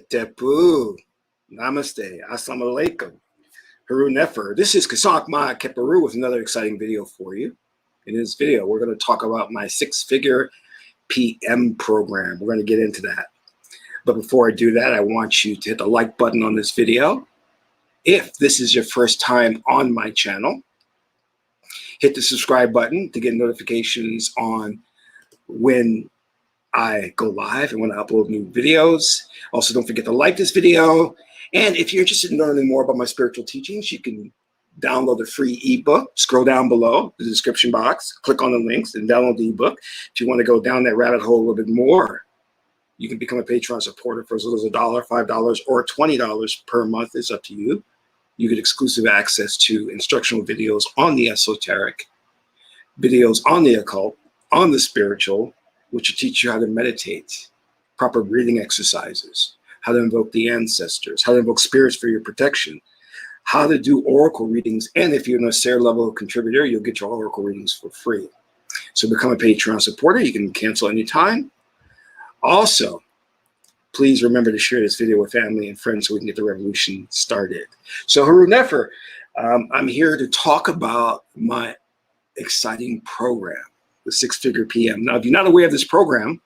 Tepu, Namaste, Assalamu Alaikum, Haru Nefer. This is Qesankh Keperu with another exciting video for you. In this video, we're going to talk about my six-figure PM program. We're going to get into that. But before I do that, I want you to hit the like button on this video. If this is your first time on my channel, hit the subscribe button to get notifications on when I go live and when I upload new videos. Also, don't forget to like this video. And if you're interested in learning more about my spiritual teachings, you can download the free ebook. Scroll down below the description box, click on the links and download the ebook. If you want to go down that rabbit hole a little bit more, you can become a Patreon supporter for as little as $1, $5, or $20 per month. It's up to you. You get exclusive access to instructional videos on the esoteric, videos on the occult, on the spiritual, which will teach you how to meditate, proper breathing exercises, how to invoke the ancestors, how to invoke spirits for your protection, how to do oracle readings. And if you're an Acer level contributor, you'll get your oracle readings for free. So become a Patreon supporter. You can cancel anytime. Also, please remember to share this video with family and friends so we can get the revolution started. So Haru Nefer, I'm here to talk about my exciting program, the six-figure PM. Now, if you're not aware of this program,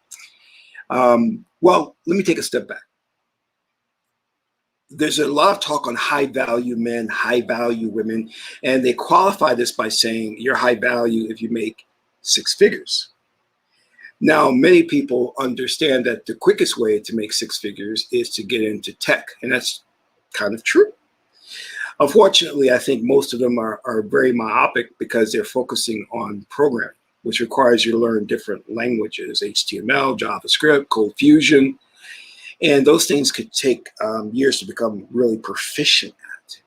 well, let me take a step back. There's a lot of talk on high value men, high value women, and they qualify this by saying you're high value if you make six figures. Now, many people understand that the quickest way to make six figures is to get into tech, and that's kind of true. Unfortunately, I think most of them are very myopic because they're focusing on programming, which requires you to learn different languages, HTML, JavaScript, Cold Fusion, and those things could take years to become really proficient at.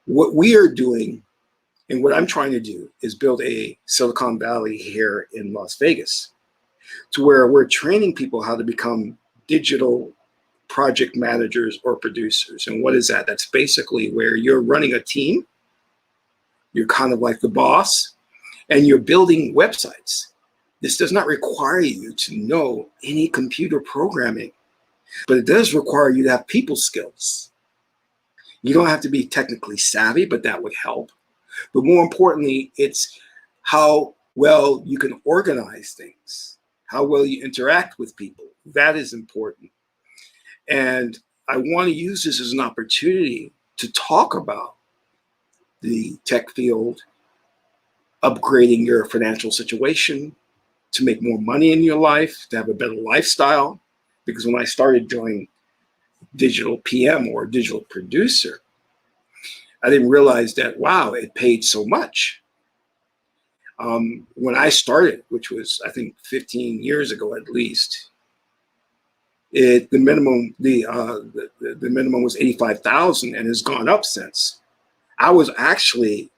What we are doing and what I'm trying to do is build a Silicon Valley here in Las Vegas to where we're training people how to become digital project managers or producers. And what is that? That's basically where you're running a team. You're kind of like the boss and you're building websites. This does not require you to know any computer programming, but it does require you to have people skills. You don't have to be technically savvy, but that would help. But more importantly, it's how well you can organize things, how well you interact with people. That is important. And I want to use this as an opportunity to talk about the tech field, upgrading your financial situation, to make more money in your life, to have a better lifestyle. Because when I started doing digital PM or digital producer, I didn't realize that, wow, it paid so much. When I started, which was, I think, 15 years ago at least, the minimum was $85,000 and has gone up since. I was actually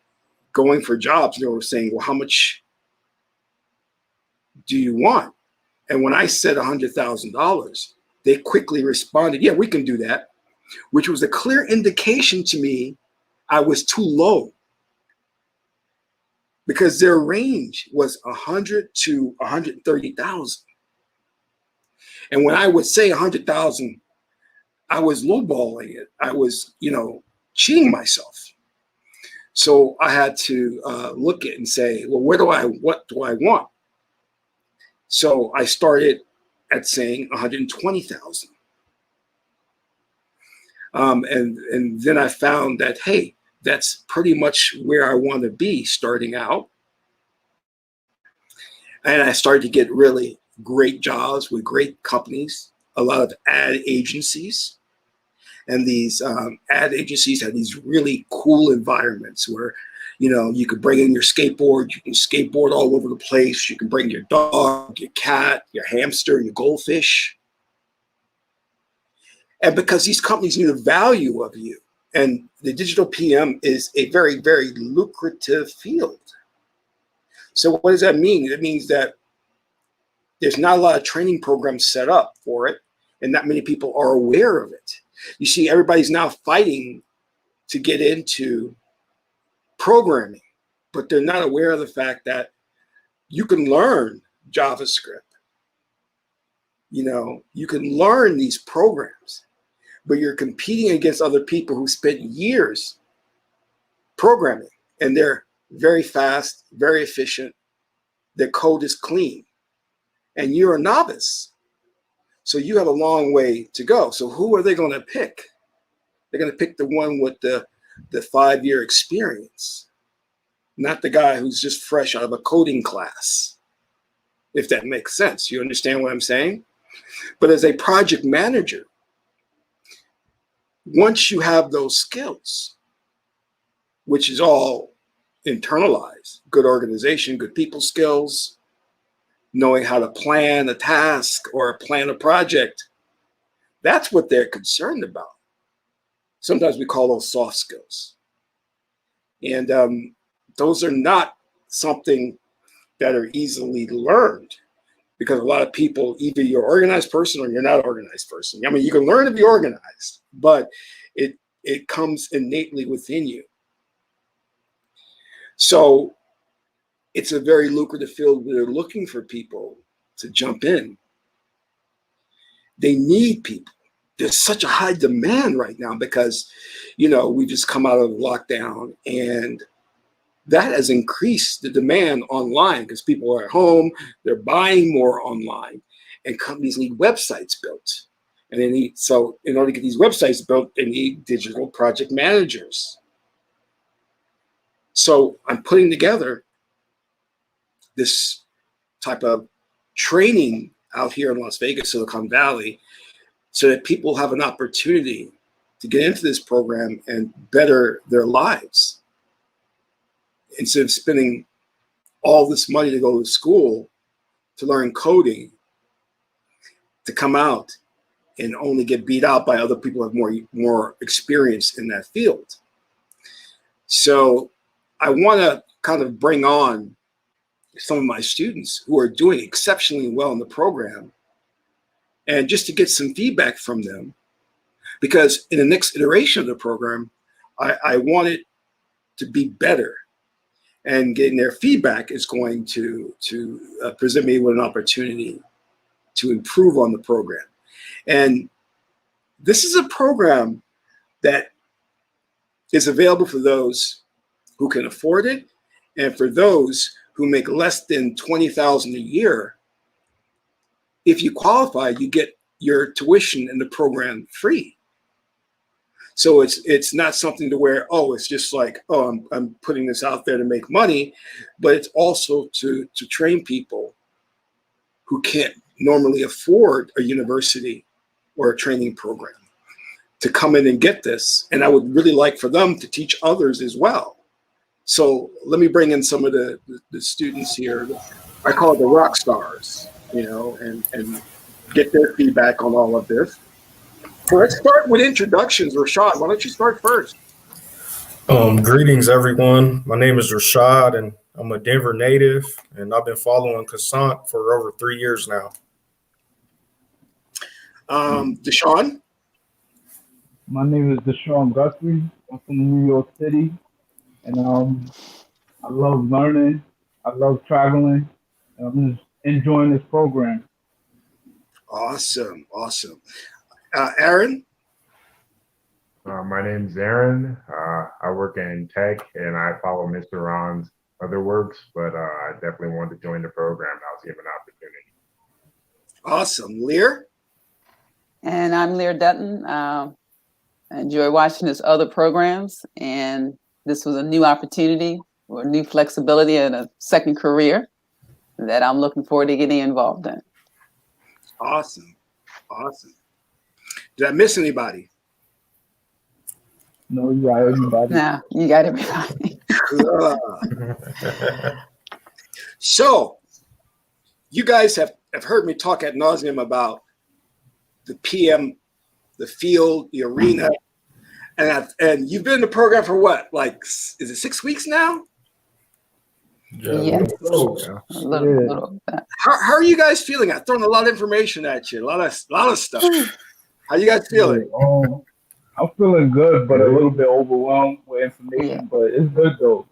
going for jobs, and they were saying, well, how much do you want? And when I said $100,000, they quickly responded, yeah, we can do that, which was a clear indication to me I was too low, because their range was 100 to 130,000. And when I would say 100,000, I was lowballing it. I was, cheating myself. So I had to look at it and say, well, what do I want? So I started at saying 120,000. And then I found that, hey, that's pretty much where I want to be starting out. And I started to get really great jobs with great companies, a lot of ad agencies. And these ad agencies had these really cool environments where, you could bring in your skateboard, you can skateboard all over the place. You can bring your dog, your cat, your hamster, your goldfish. And because these companies knew the value of you, and the digital PM is a very, very lucrative field. So what does that mean? It means that there's not a lot of training programs set up for it, and not many people are aware of it. You see, everybody's now fighting to get into programming, but they're not aware of the fact that you can learn JavaScript. You know, you can learn these programs, but you're competing against other people who spent years programming, and they're very fast, very efficient. Their code is clean, and you're a novice. So you have a long way to go. So who are they going to pick? They're going to pick the one with the 5-year experience, not the guy who's just fresh out of a coding class, if that makes sense. You understand what I'm saying? But as a project manager, once you have those skills, which is all internalized, good organization, good people skills, knowing how to plan a task or plan a project, that's what they're concerned about. Sometimes we call those soft skills. And those are not something that are easily learned, because a lot of people, either you're an organized person or you're not an organized person. I mean, you can learn to be organized, but it comes innately within you. So it's a very lucrative field where they're looking for people to jump in. They need people. There's such a high demand right now because, you know, we just come out of lockdown, and that has increased the demand online because people are at home, they're buying more online, and companies need websites built. And they need, so in order to get these websites built, they need digital project managers. So I'm putting together this type of training out here in Las Vegas, Silicon Valley, so that people have an opportunity to get into this program and better their lives. Instead of spending all this money to go to school to learn coding, to come out and only get beat out by other people who have more experience in that field. So I want to kind of bring on some of my students who are doing exceptionally well in the program, and just to get some feedback from them, because in the next iteration of the program, I want it to be better, and getting their feedback is going to present me with an opportunity to improve on the program. And this is a program that is available for those who can afford it, and for those who make less than $20,000 a year. If you qualify, you get your tuition in the program free. So it's not something to where, oh, it's just like, oh, I'm putting this out there to make money, but it's also to train people who can't normally afford a university or a training program to come in and get this. And I would really like for them to teach others as well. So let me bring in some of the students here. I call it the rock stars, you know, and get their feedback on all of this. So let's start with introductions. Rashad, why don't you start first? Greetings, everyone. My name is Rashad, and I'm a Denver native, and I've been following Qesankh for over 3 years now. Deshaun? My name is Deshaun Guthrie. I'm from New York City, and I love learning. I love traveling, and I'm just enjoying this program. Awesome, awesome. Aaron? My name's Aaron. I work in tech, and I follow Mr. Ron's other works, but I definitely wanted to join the program. I was given an opportunity. Awesome. Lear? And I'm Lear Dutton. I enjoy watching his other programs, and this was a new opportunity or new flexibility and a second career that I'm looking forward to getting involved in. Awesome. Awesome. Did I miss anybody? No, you got everybody. Nah, you got everybody. So, you guys have heard me talk ad nauseum about the PM, the field, the arena, and you've been in the program for what? Like, is it 6 weeks now? Yeah, Yes, So, Yeah. a yeah. little of that. How are you guys feeling? I've thrown a lot of information at you, a lot of stuff. How you guys Yeah, feeling? I'm feeling good, but a Good. little bit overwhelmed with Yeah. information. But it's good though.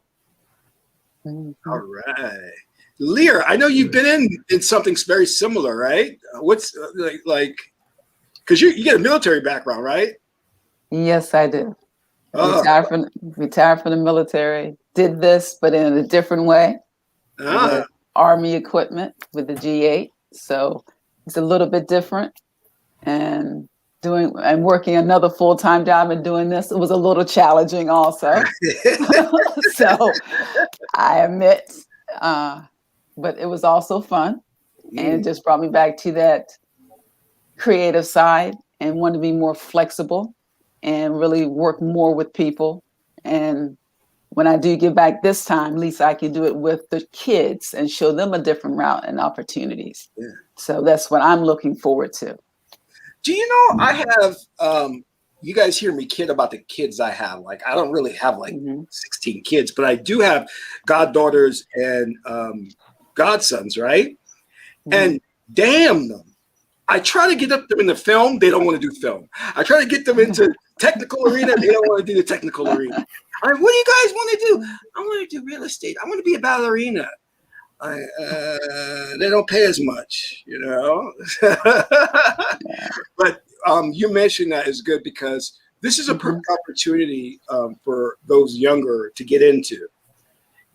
Mhm. All right. Lear, I know you've been in something very similar, right? What's like because you get a military background, right? Yes, I do. Uh, Retired from the military. Did this, but in a different way ah, with Army equipment with the G8. So it's a little bit different. And working another full-time job and doing this, it was a little challenging also. So I admit, but it was also fun. And it just brought me back to that creative side and want to be more flexible and really work more with people. And when I do get back this time, at least I can do it with the kids and show them a different route and opportunities. Yeah. So that's what I'm looking forward to. Do you know I have you guys hear me kid about the kids I have. Like I don't really have like 16 kids, but I do have goddaughters and godsons, right? And damn them. I try to get them in the film, they don't want to do film. I try to get them into technical arena, they don't want to do the technical arena. I'm like, what do you guys want to do? I want to do real estate. I want to be a ballerina. They don't pay as much, you know. But you mentioned that is good because this is a perfect opportunity for those younger to get into,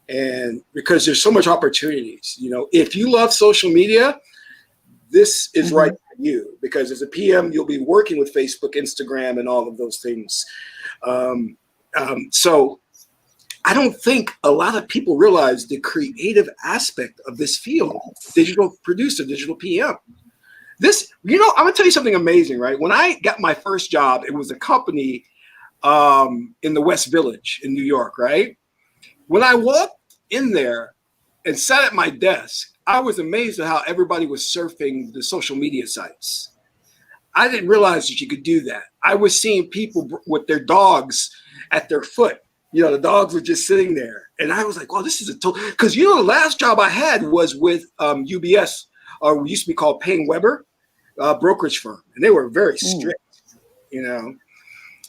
and because there's so much opportunities. You know, if you love social media, this is right for you because as a PM, you'll be working with Facebook, Instagram, and all of those things. So I don't think a lot of people realize the creative aspect of this field, digital producer, digital PM. This, you know, I'm gonna tell you something amazing, right? When I got my first job, it was a company in the West Village in New York, right? When I walked in there and sat at my desk, I was amazed at how everybody was surfing the social media sites. I didn't realize that you could do that. I was seeing people with their dogs at their foot. You know, the dogs were just sitting there. And I was like, oh, this is a total, because you know, the last job I had was with UBS, or we used to be called Payne Weber, brokerage firm. And they were very strict, you know.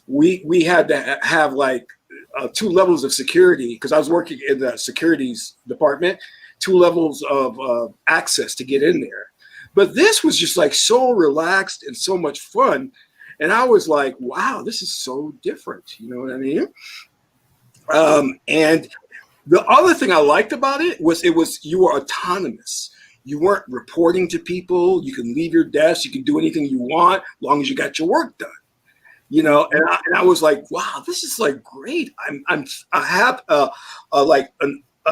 We had to have like 2 levels of security because I was working in the securities department, 2 levels of access to get in there. But this was just like so relaxed and so much fun. And I was like, wow, this is so different. You know what I mean? And the other thing I liked about it was you were autonomous. You weren't reporting to people. You can leave your desk. You can do anything you want as long as you got your work done. You know, and I was like, wow, this is like great. I have a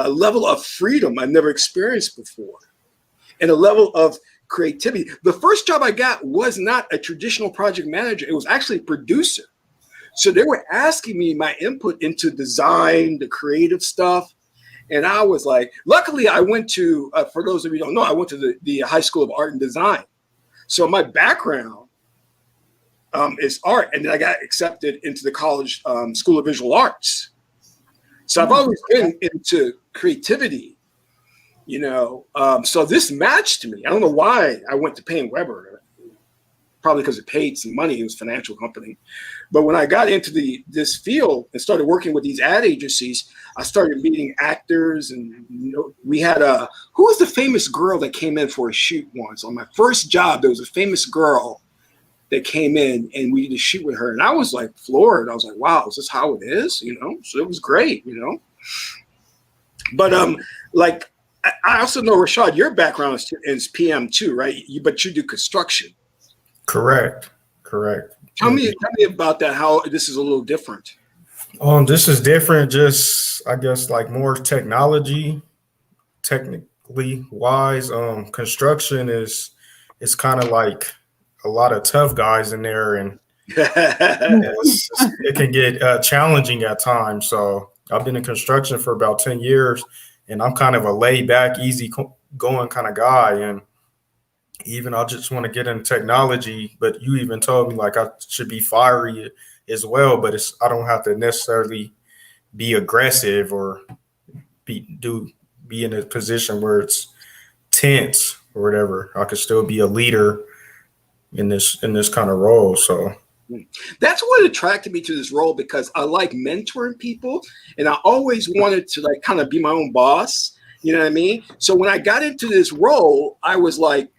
level of freedom I've never experienced before, and a level of creativity. The first job I got was not a traditional project manager. It was actually a producer. So they were asking me my input into design, the creative stuff. And I was like, luckily I went to, for those of you who don't know, I went to the High School of Art and Design. So my background is art. And then I got accepted into the college School of Visual Arts. So I've always been into creativity, you know. So this matched me. I don't know why I went to Payne Weber. Probably because it paid some money. It was a financial company. But when I got into this field and started working with these ad agencies, I started meeting actors. And you know, we had who was the famous girl that came in for a shoot once? On my first job, there was a famous girl that came in and we did a shoot with her. And I was like floored. I was like, wow, is this how it is? You know, so it was great, you know. But like I also know, Rashad, your background is PM too, right? But you do construction. Correct. Tell me about that, how this is a little different. This is different, just I guess like more technically wise. Construction is kind of like a lot of tough guys in there, and it can get challenging at times. So I've been in construction for about 10 years, and I'm kind of a laid back, easy going kind of guy. And even I just want to get into technology, but you even told me like I should be fiery as well, but I don't have to necessarily be aggressive or do be in a position where it's tense or whatever. I could still be a leader in this kind of role. So that's what attracted me to this role, because I like mentoring people, and I always wanted to like kind of be my own boss. You know what I mean? So when I got into this role, I was like,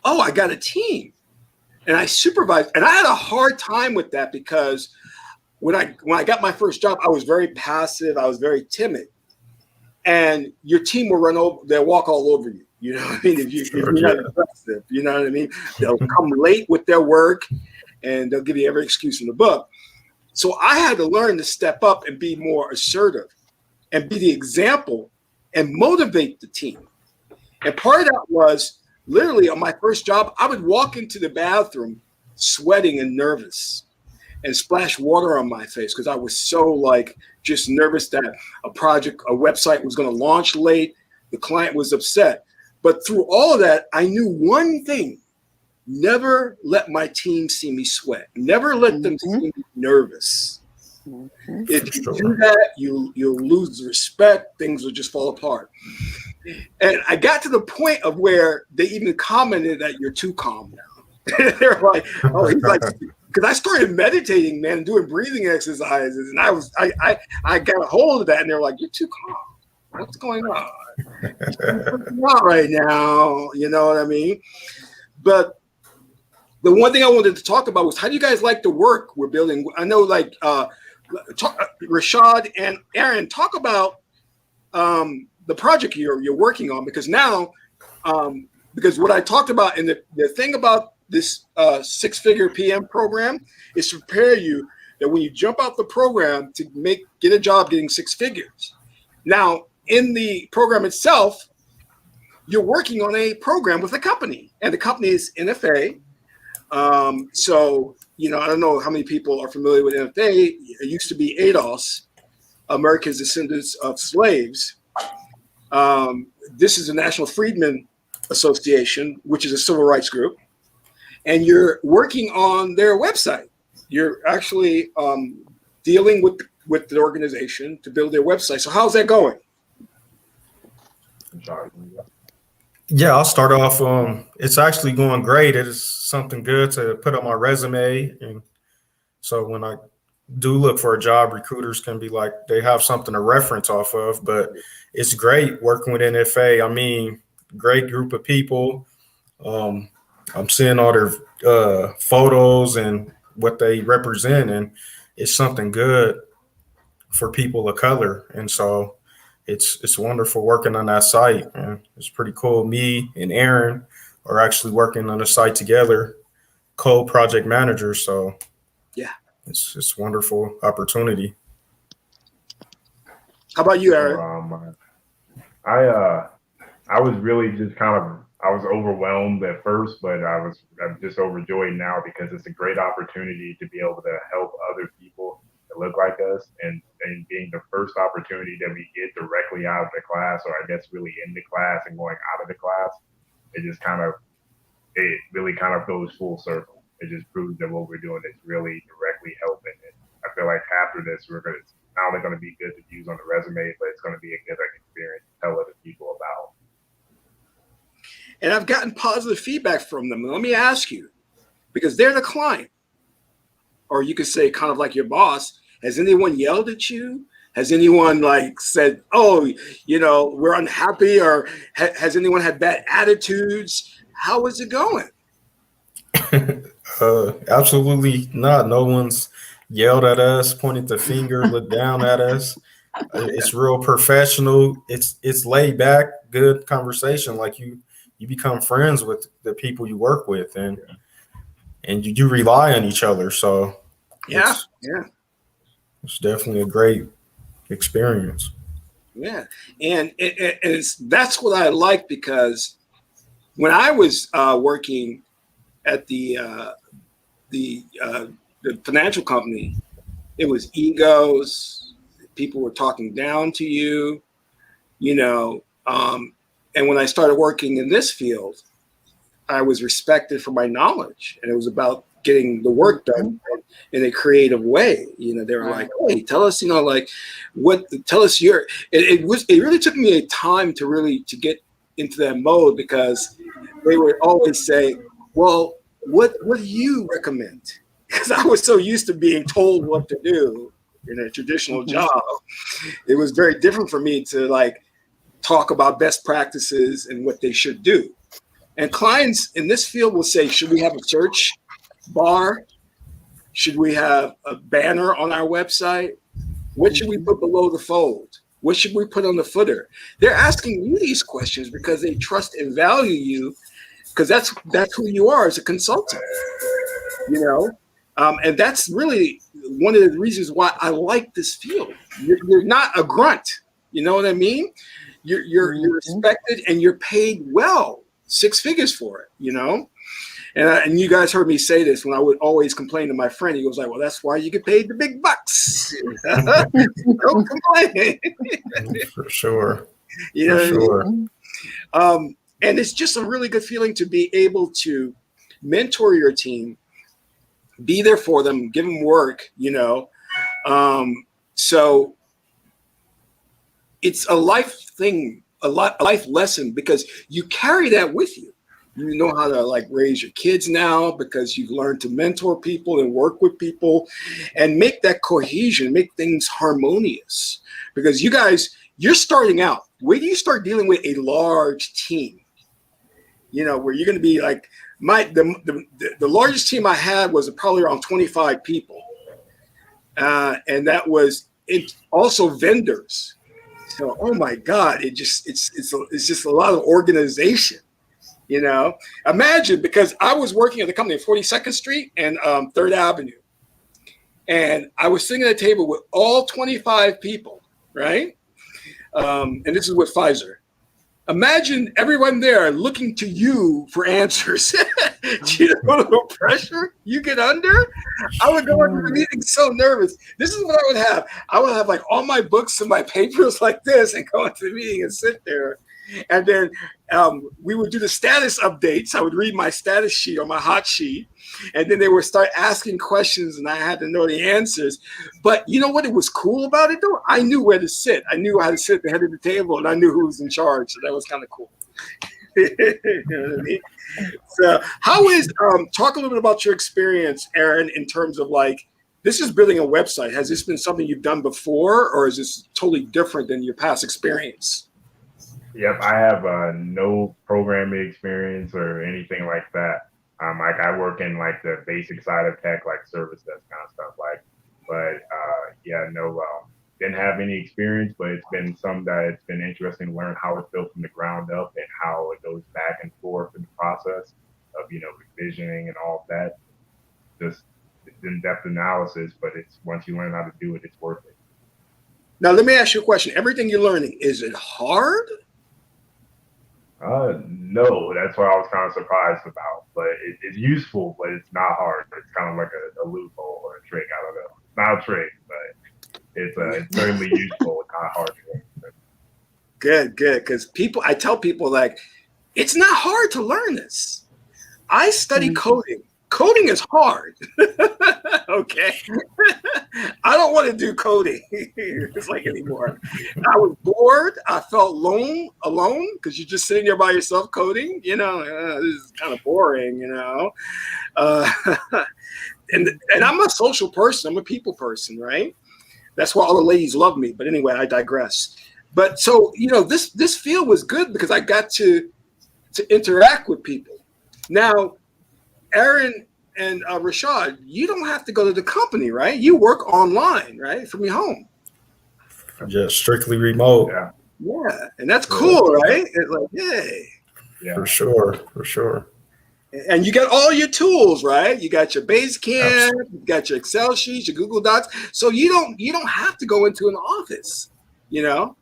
oh, I got a team, and I supervised, and I had a hard time with that because when I got my first job, I was very passive. I was very timid, and your team will run over, they'll walk all over you. You know what I mean? If you're not aggressive, you know what I mean? They'll come late with their work, and they'll give you every excuse in the book. So I had to learn to step up and be more assertive and be the example and motivate the team. And part of that was literally on my first job, I would walk into the bathroom sweating and nervous and splash water on my face because I was so like just nervous that a website was going to launch late. The client was upset. But through all of that, I knew one thing: never let my team see me sweat. Never let them see me nervous. If you do that, you'll lose respect. Things will just fall apart. And I got to the point of where they even commented that you're too calm now. They're like, oh, he's like, because I started meditating, man, doing breathing exercises, and I got a hold of that, and they're like, you're too calm. What's going on? Not right now, you know what I mean? But the one thing I wanted to talk about was, how do you guys like the work we're building? I know, like, Rashad and Aaron, talk about the project you're working on, because now, because what I talked about in the thing about this six-figure PM program is to prepare you that when you jump out the program to get a job getting six figures. Now, in the program itself, you're working on a program with a company, and the company is NFA. So, you know, I don't know how many people are familiar with NFA. It used to be ADOS, America's Descendants of Slaves. This is the National Freedmen Association, which is a civil rights group. And you're working on their website. You're actually dealing with the organization to build their website. So how's that going? Yeah, I'll start off. It's actually going great. It is something good to put on my resume. And so when I do look for a job, recruiters can be like, they have something to reference off of. But it's great working with NFA. I mean, great group of people. I'm seeing all their photos and what they represent, and it's something good for people of color. And so it's wonderful working on that site, and it's pretty cool. Me and Aaron are actually working on the site together, co-project managers. So yeah, it's wonderful opportunity. How about you, Aaron? I was really just I was overwhelmed at first, but I'm just overjoyed now because it's a great opportunity to be able to help other people that look like us, and being the first opportunity that we get directly out of the class, or I guess really in the class and going out of the class, it really goes full circle. It just proves that what we're doing is really directly helping. And I feel like after this, it's not only going to be good to use on the resume, but it's going to be a good experience to tell other people about. And I've gotten positive feedback from them. Let me ask you, because they're the client, or you could say kind of like your boss, has anyone yelled at you? Has anyone like said, oh, you know, we're unhappy, or has anyone had bad attitudes? How is it going? Absolutely not. No one's yelled at us, pointed the finger, looked down at us. It's real professional. It's laid back, good conversation. Like you become friends with the people you work with, and you rely on each other. So it's definitely a great experience. Yeah, and that's what I like, because when I was working at the financial company, it was egos. People were talking down to you, you know. And when I started working in this field, I was respected for my knowledge, and it was about getting the work done and in a creative way. You know, they were Right. like, hey, tell us, you know, like tell us your, it really took me a time to get into that mode, because they would always say, well, what do you recommend? Because I was so used to being told what to do in a traditional Mhm. job. It was very different for me to like talk about best practices and what they should do. And clients in this field will say, should we have a search bar? Should we have a banner on our website? What should we put below the fold? What should we put on the footer? They're asking you these questions because they trust and value you, because that's who you are as a consultant, you know? And that's really one of the reasons why I like this field. You're not a grunt, you know what I mean? You're respected and you're paid well, 6 figures for it, you know? And you guys heard me say this when I would always complain to my friend. He goes like, well, that's why you get paid the big bucks. Don't complain. For sure. You know For what I sure. mean? And it's just a really good feeling to be able to mentor your team, be there for them, give them work, you know. So it's a life thing, a life lesson, because you carry that with you. You know how to like raise your kids now because you've learned to mentor people and work with people and make that cohesion, make things harmonious. Because you guys, you're starting out. Where do you start dealing with a large team? You know, where you're going to be like, the largest team I had was probably around 25 people. And that was also vendors. So, oh my God, it's just a lot of organization. You know, imagine, because I was working at the company at 42nd Street and 3rd Avenue. And I was sitting at a table with all 25 people, right? And this is with Pfizer. Imagine everyone there looking to you for answers. Do you know the pressure you get under? I would go into the meeting so nervous. This is what I would have. I would have like all my books and my papers like this and go into the meeting and sit there. And then we would do the status updates. I would read my status sheet or my hot sheet, and then they would start asking questions, and I had to know the answers. But you know what? It was cool about it, though. I knew where to sit. I knew how to sit at the head of the table, and I knew who was in charge. So that was kind of cool. You know what I mean? So, talk a little bit about your experience, Aaron, in terms of like, this is building a website. Has this been something you've done before, or is this totally different than your past experience? Yep, I have no programming experience or anything like that. Like I work in like the basic side of tech, like service desk kind of stuff. Didn't have any experience, but it's been something that it's been interesting to learn how it's built from the ground up and how it goes back and forth in the process of, you know, revisioning and all of that. Just in-depth analysis, but it's once you learn how to do it, it's worth it. Now, let me ask you a question. Everything you're learning, is it hard? No, that's what I was kind of surprised about. But it's useful, but it's not hard. It's kind of like a loophole or a trick. I don't know. It's not a trick, but it's certainly useful. It's not hard. Good. Because I tell people like, it's not hard to learn this. I study coding. Coding is hard. Okay. I don't want to do coding. It's like anymore. I was bored. I felt alone because you're just sitting there by yourself coding. You know, this is kind of boring, you know. And I'm a social person. I'm a people person, right? That's why all the ladies love me. But anyway, I digress. But so, you know, this field was good because I got to interact with people. Now, Aaron and Rashad, you don't have to go to the company, right? You work online, right, from your home. Just strictly remote. Yeah, and that's cool, right? It's like, yay. Yeah. For sure. And you got all your tools, right? You got your Basecamp, you got your Excel sheets, your Google Docs. So you don't have to go into an office, you know?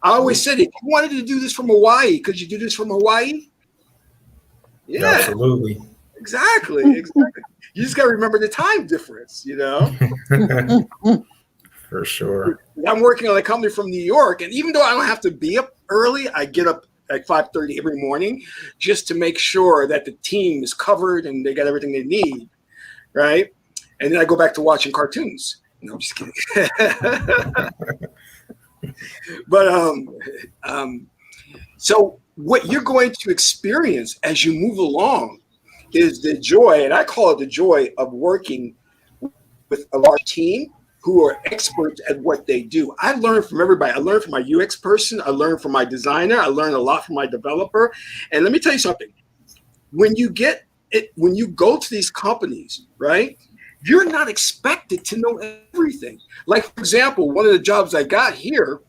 I always said, if you wanted to do this from Hawaii, could you do this from Hawaii? Yeah. Absolutely. Exactly. You just got to remember the time difference, you know? For sure. I'm working on a company from New York, and even though I don't have to be up early, I get up at 5:30 every morning just to make sure that the team is covered and they got everything they need, right? And then I go back to watching cartoons. No, I'm just kidding. But so what you're going to experience as you move along is the joy, and I call it the joy of working with a large team who are experts at what they do. I learn from everybody. I learn from my UX person. I learn from my designer. I learn a lot from my developer. And let me tell you something. When you go to these companies, right, you're not expected to know everything. Like, for example, one of the jobs I got here,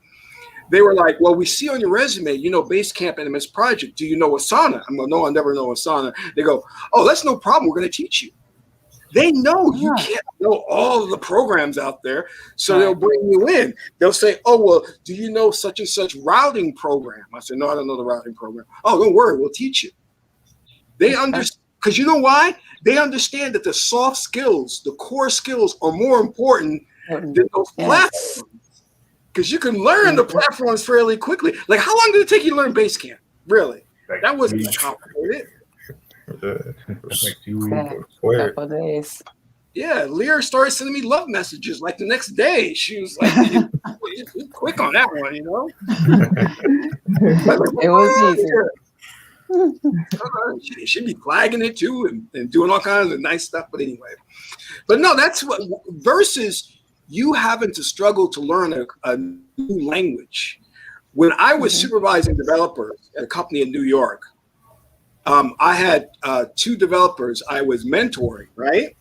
they were like, well, we see on your resume, you know, Basecamp and MS Project. Do you know Asana? I'm like, no, I never know Asana. They go, oh, that's no problem. We're going to teach you. They know you can't know all of the programs out there, so they'll bring you in. They'll say, oh, well, do you know such and such routing program? I said, no, I don't know the routing program. Oh, don't worry, we'll teach you. They understand, because you know why? They understand that the soft skills, the core skills are more important than those platforms. Because you can learn the platforms fairly quickly. Like, how long did it take you to learn Basecamp? Really? That wasn't complicated. Like 2 weeks. Couple days. Yeah, Lear started sending me love messages like the next day. She was like, you're quick on that one, you know? It was easy. She'd be flagging it too and doing all kinds of nice stuff. But anyway, but no, that's what versus you having to struggle to learn a new language. When I was supervising developers at a company in New York, I had 2 developers I was mentoring, right?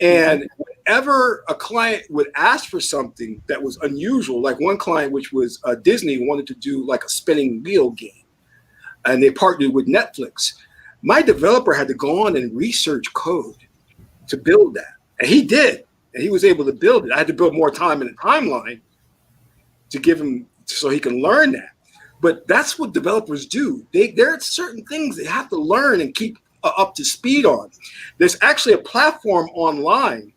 And whenever a client would ask for something that was unusual, like one client, which was Disney, wanted to do like a spinning wheel game, and they partnered with Netflix, my developer had to go on and research code to build that. And he did, and he was able to build it. I had to build more time in the timeline to give him so he can learn that. But that's what developers do. There are certain things they have to learn and keep up to speed on. There's actually a platform online.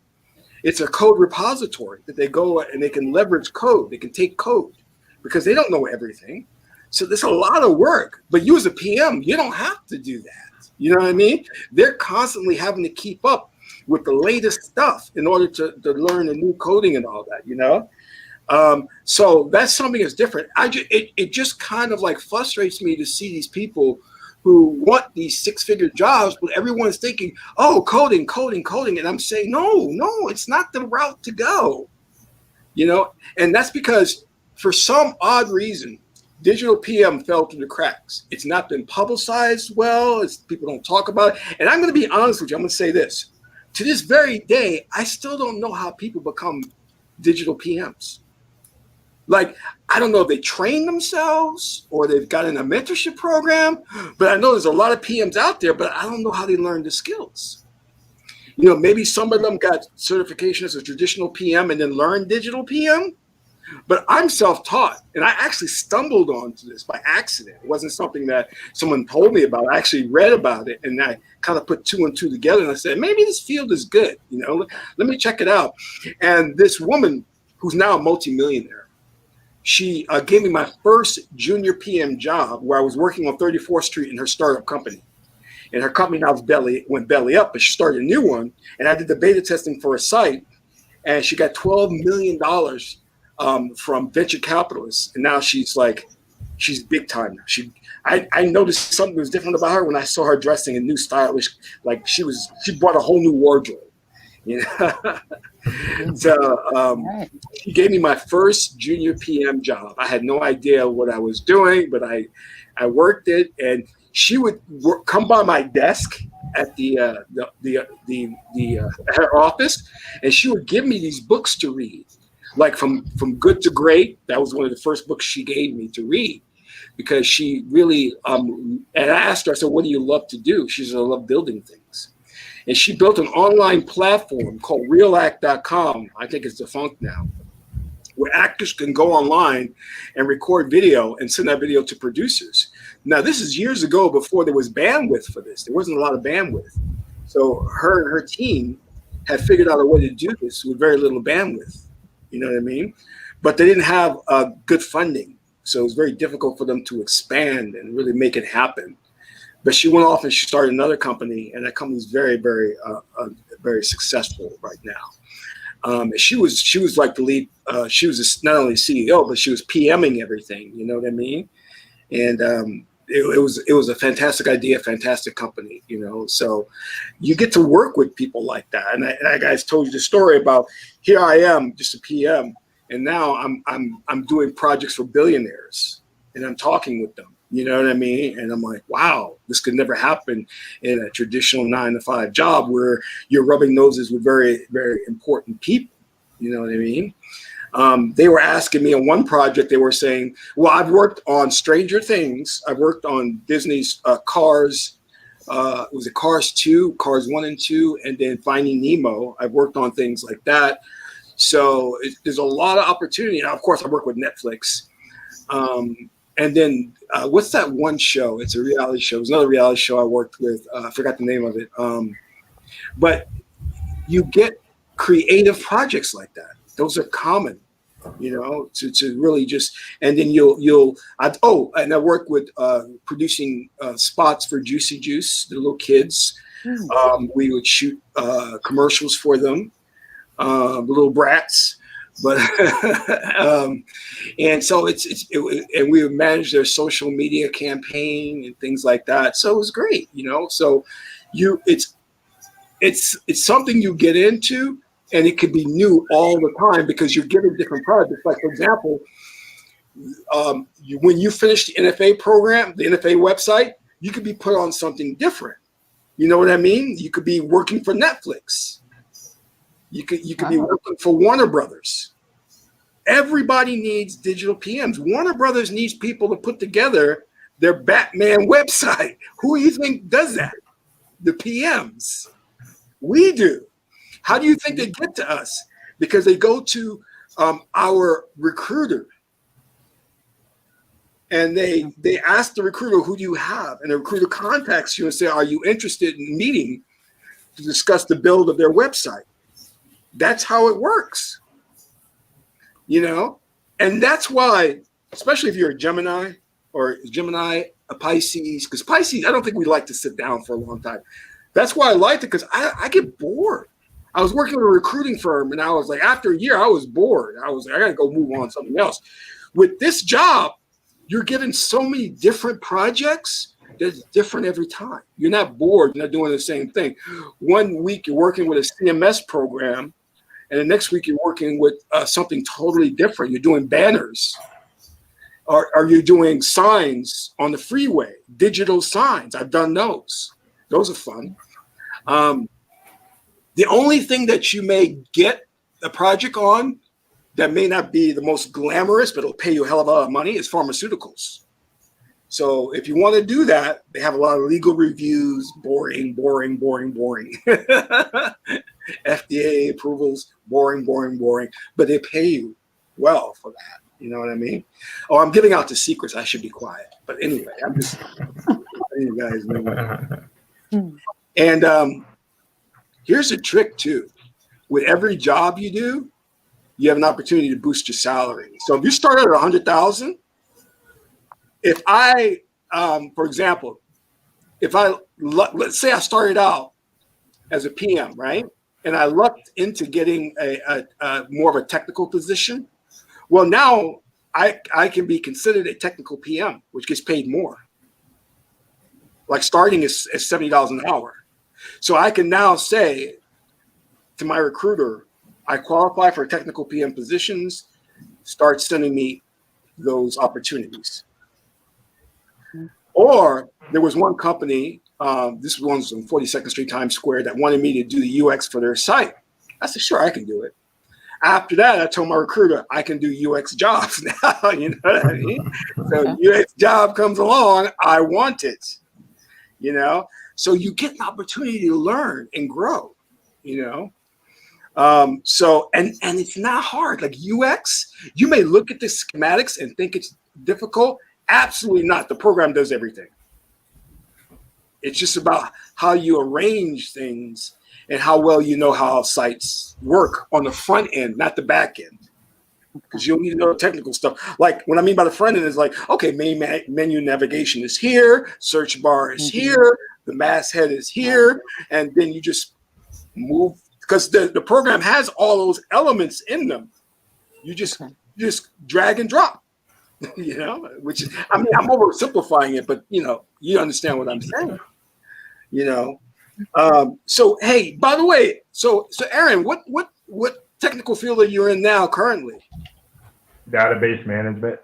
It's a code repository that they go and they can leverage code. They can take code because they don't know everything. So there's a lot of work. But you as a PM, you don't have to do that. You know what I mean? They're constantly having to keep up with the latest stuff in order to learn the new coding and all that, you know? So that's something that's different. It just kind of like frustrates me to see these people who want these 6-figure jobs, but everyone's thinking, oh, coding. And I'm saying, no, it's not the route to go, you know? And that's because for some odd reason, digital PM fell through the cracks. It's not been publicized well. People don't talk about it. And I'm going to be honest with you. I'm going to say this. To this very day, I still don't know how people become digital PMs. Like, I don't know if they train themselves or they've got in a mentorship program, but I know there's a lot of PMs out there, but I don't know how they learn the skills. You know, maybe some of them got certification as a traditional PM and then learned digital PM, but I'm self-taught, and I actually stumbled onto this by accident. It wasn't something that someone told me about. I actually read about it, and I kind of put 2 and 2 together, and I said, maybe this field is good. You know, let me check it out. And this woman, who's now a multimillionaire, she gave me my first junior PM job where I was working on 34th Street in her startup company. And her company now went belly up, but she started a new one. And I did the beta testing for a site, and she got $12 million from venture capitalists. And now she's big time now. I noticed something was different about her when I saw her dressing in new stylish, like she brought a whole new wardrobe. You know? So she gave me my first junior PM job. I had no idea what I was doing, but I worked it, and she would come by my desk at her office, and she would give me these books to read, like from good to great. That was one of the first books she gave me to read, because she really and I asked her, I said, what do you love to do? She said, I love building things. And she built an online platform called realact.com. I think it's defunct now, where actors can go online and record video and send that video to producers. Now, this is years ago, before there was bandwidth for this. There wasn't a lot of bandwidth. So her and her team had figured out a way to do this with very little bandwidth. You know what I mean? But they didn't have good funding. So it was very difficult for them to expand and really make it happen. But she went off and she started another company, and that company is very, very very successful right now. She was like the lead. She was not only CEO, but she was PMing everything. You know what I mean? And it was a fantastic idea, fantastic company. You know, so you get to work with people like that. And I guys told you the story about here I am, just a PM, and now I'm doing projects for billionaires, and I'm talking with them. You know what I mean? And I'm like, wow, this could never happen in a traditional 9-to-5 job where you're rubbing noses with very, very important people. You know what I mean? They were asking me on one project, they were saying, well, I've worked on Stranger Things. I've worked on Disney's Cars. Was it Cars 2, Cars 1 and 2, and then Finding Nemo. I've worked on things like that. So there's a lot of opportunity. Now, of course, I work with Netflix. And then what's that one show? It's a reality show. It's another reality show I worked with. I forgot the name of it. But you get creative projects like that. Those are common, you know, to really just, and then and I work with producing spots for Juicy Juice, the little kids. We would shoot commercials for them, the little brats. But and so and we would manage their social media campaign and things like that. So it was great, you know. So it's something you get into, and it could be new all the time because you're given different projects. Like for example, when you finish the NFA program, the NFA website, you could be put on something different. You know what I mean? You could be working for Netflix. You could be working for Warner Brothers. Everybody needs digital PMs. Warner Brothers needs people to put together their Batman website. Who do you think does that? The PMs. We do. How do you think they get to us? Because they go to our recruiter and they ask the recruiter, who do you have? And the recruiter contacts you and say, are you interested in meeting to discuss the build of their website? That's how it works, you know? And that's why, especially if you're a Gemini or a Pisces, because Pisces, I don't think we like to sit down for a long time. That's why I liked it, because I get bored. I was working with a recruiting firm, and I was like, after a year, I was bored. I was like, I got to go move on to something else. With this job, you're given so many different projects that's different every time. You're not bored. You're not doing the same thing. 1 week, you're working with a CMS program, and the next week, you're working with something totally different. You're doing banners. Or you're doing signs on the freeway, digital signs. I've done those. Those are fun. The only thing that you may get a project on that may not be the most glamorous, but it'll pay you a hell of a lot of money is pharmaceuticals. So if you want to do that, they have a lot of legal reviews, boring. FDA approvals, boring, but they pay you well for that. You know what I mean? Oh, I'm giving out the secrets. I should be quiet. But anyway, I'm just letting you guys know. And here's a trick too. With every job you do, you have an opportunity to boost your salary. So if you start at 100,000, if I, for example, let's say I started out as a PM, right? And I lucked into getting a more of a technical position. Well, now I can be considered a technical PM, which gets paid more. Like starting is $70 an hour. So I can now say to my recruiter, I qualify for technical PM positions, start sending me those opportunities. Or there was one company, this one's on 42nd Street Times Square, that wanted me to do the UX for their site. I said, sure, I can do it. After that, I told my recruiter, I can do UX jobs now, you know what I mean? So UX job comes along, I want it, you know? So you get an opportunity to learn and grow, you know? So it's not hard. Like UX, you may look at the schematics and think it's difficult. Absolutely not. The program does everything. It's just about how you arrange things and how well you know how sites work on the front end, not the back end. Because you'll need to know technical stuff. Like what I mean by the front end is like, okay, menu navigation is here, search bar is here, the masthead is here, and then you just move, because the program has all those elements in them. You just drag and drop, you know, which is, I mean, I'm oversimplifying it, but you know, you understand what I'm saying, you know. So hey, by the way, so Aaron, what technical field are you in now currently? Database management.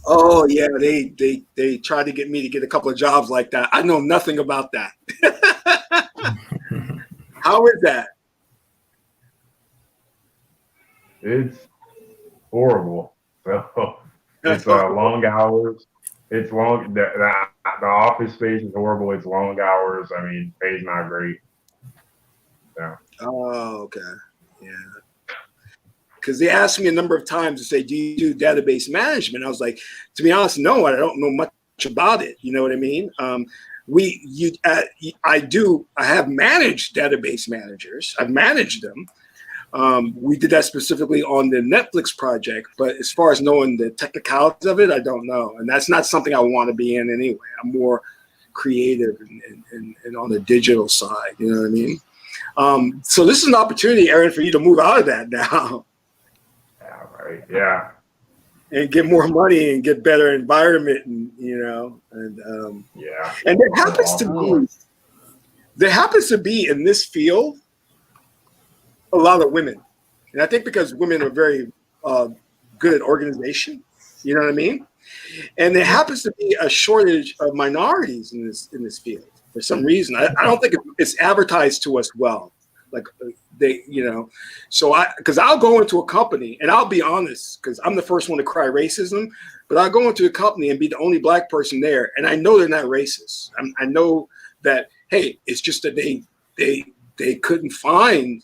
Oh yeah, they tried to get me to get a couple of jobs like that. I know nothing about that. How is that? It's horrible. So it's long hours. It's long. The office space is horrible. It's long hours. I mean, pay's not great. Yeah. Oh, okay. Yeah. Because they asked me a number of times to say, do you do database management? I was like, to be honest, no, I don't know much about it. You know what I mean? I have managed database managers. I've managed them. We did that specifically on the Netflix project, but as far as knowing the technicalities of it, I don't know. And that's not something I want to be in anyway. I'm more creative and on the digital side, you know what I mean? So this is an opportunity, Aaron, for you to move out of that now. Yeah, right. Yeah. And get more money and get better environment, and you know, and yeah. And there happens to be in this field a lot of women, and I think because women are very good at organization, you know what I mean. And there happens to be a shortage of minorities in this field for some reason. I don't think it's advertised to us well. Like they, you know, so because I'll go into a company and I'll be honest, because I'm the first one to cry racism, but I'll go into a company and be the only black person there, and I know they're not racist. I know that, hey, it's just that they couldn't find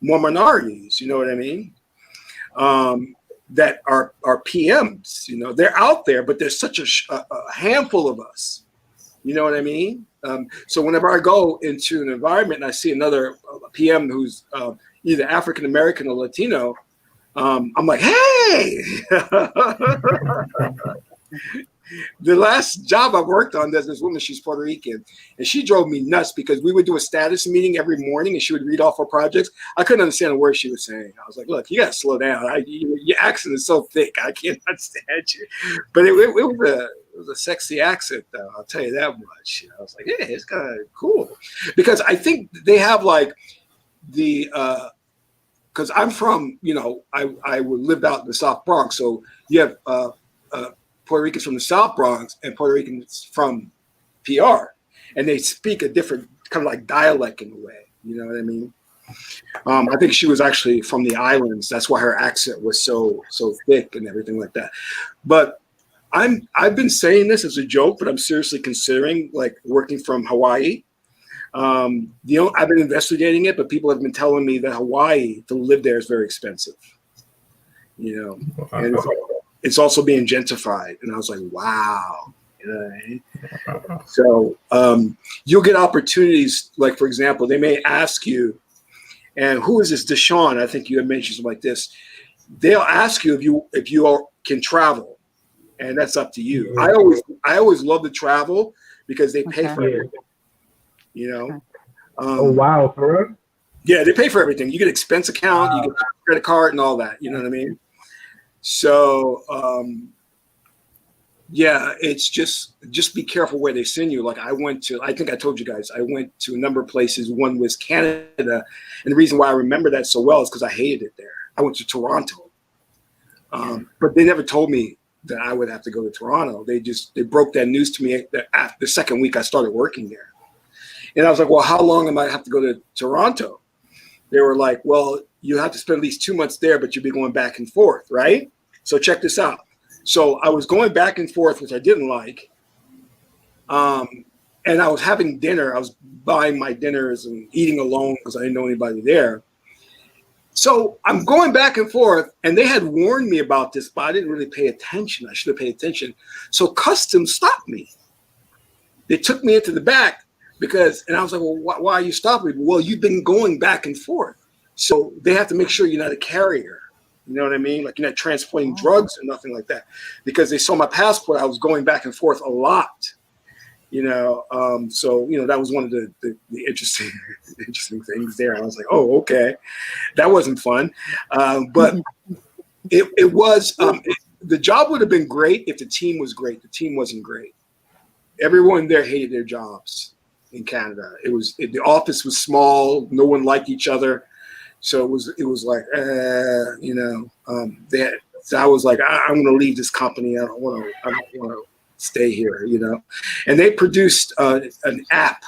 more minorities, you know what I mean? That are PMs, you know, they're out there, but there's such a handful of us, you know what I mean? So whenever I go into an environment and I see another PM who's either African American or Latino, I'm like, hey. The last job I worked on, there's this woman, she's Puerto Rican, and she drove me nuts because we would do a status meeting every morning and she would read off her projects. I couldn't understand a word she was saying. I was like, look, you got to slow down. Your accent is so thick. I can't understand you. But it was a sexy accent, though. I'll tell you that much. I was like, yeah, it's kind of cool. Because I think they have like because I'm from, you know, I lived out in the South Bronx. So you have Puerto Ricans from the South Bronx and Puerto Ricans from PR, and they speak a different kind of like dialect in a way. You know what I mean? I think she was actually from the islands. That's why her accent was so thick and everything like that. But I've been saying this as a joke, but I'm seriously considering like working from Hawaii. You know, I've been investigating it, but people have been telling me that Hawaii to live there is very expensive. You know, and it's also being gentrified. And I was like, wow. You know what I mean? So you'll get opportunities. Like, for example, they may ask you, and who is this? Deshaun, I think you had mentioned something like this. They'll ask you if you can travel, and that's up to you. I always love to travel because they pay for everything. You know? Oh, wow, for real? Yeah, they pay for everything. You get expense account, you get credit card and all that. You know what I mean? So, yeah, it's just be careful where they send you. Like I think I told you guys, I went to a number of places. One was Canada. And the reason why I remember that so well is because I hated it there. I went to Toronto. But they never told me that I would have to go to Toronto. They broke that news to me after the second week I started working there. And I was like, well, how long am I have to go to Toronto? They were like, well, you have to spend at least 2 months there, but you'll be going back and forth, right? So check this out. So I was going back and forth, which I didn't like. And I was having dinner. I was buying my dinners and eating alone because I didn't know anybody there. So I'm going back and forth, and they had warned me about this, but I didn't really pay attention. I should have paid attention. So customs stopped me. They took me into the back and I was like, well, why are you stopping me? Well, you've been going back and forth. So they have to make sure you're not a carrier. You know what I mean? Like you're not transporting drugs or nothing like that. Because they saw my passport, I was going back and forth a lot. You know, so, you know, that was one of the interesting interesting things there. I was like, oh, okay, that wasn't fun, but it was. The job would have been great if the team was great. The team wasn't great. Everyone there hated their jobs in Canada. The office was small. No one liked each other. So it was like, so I was like, I'm going to leave this company. I don't want to stay here, And they produced an app.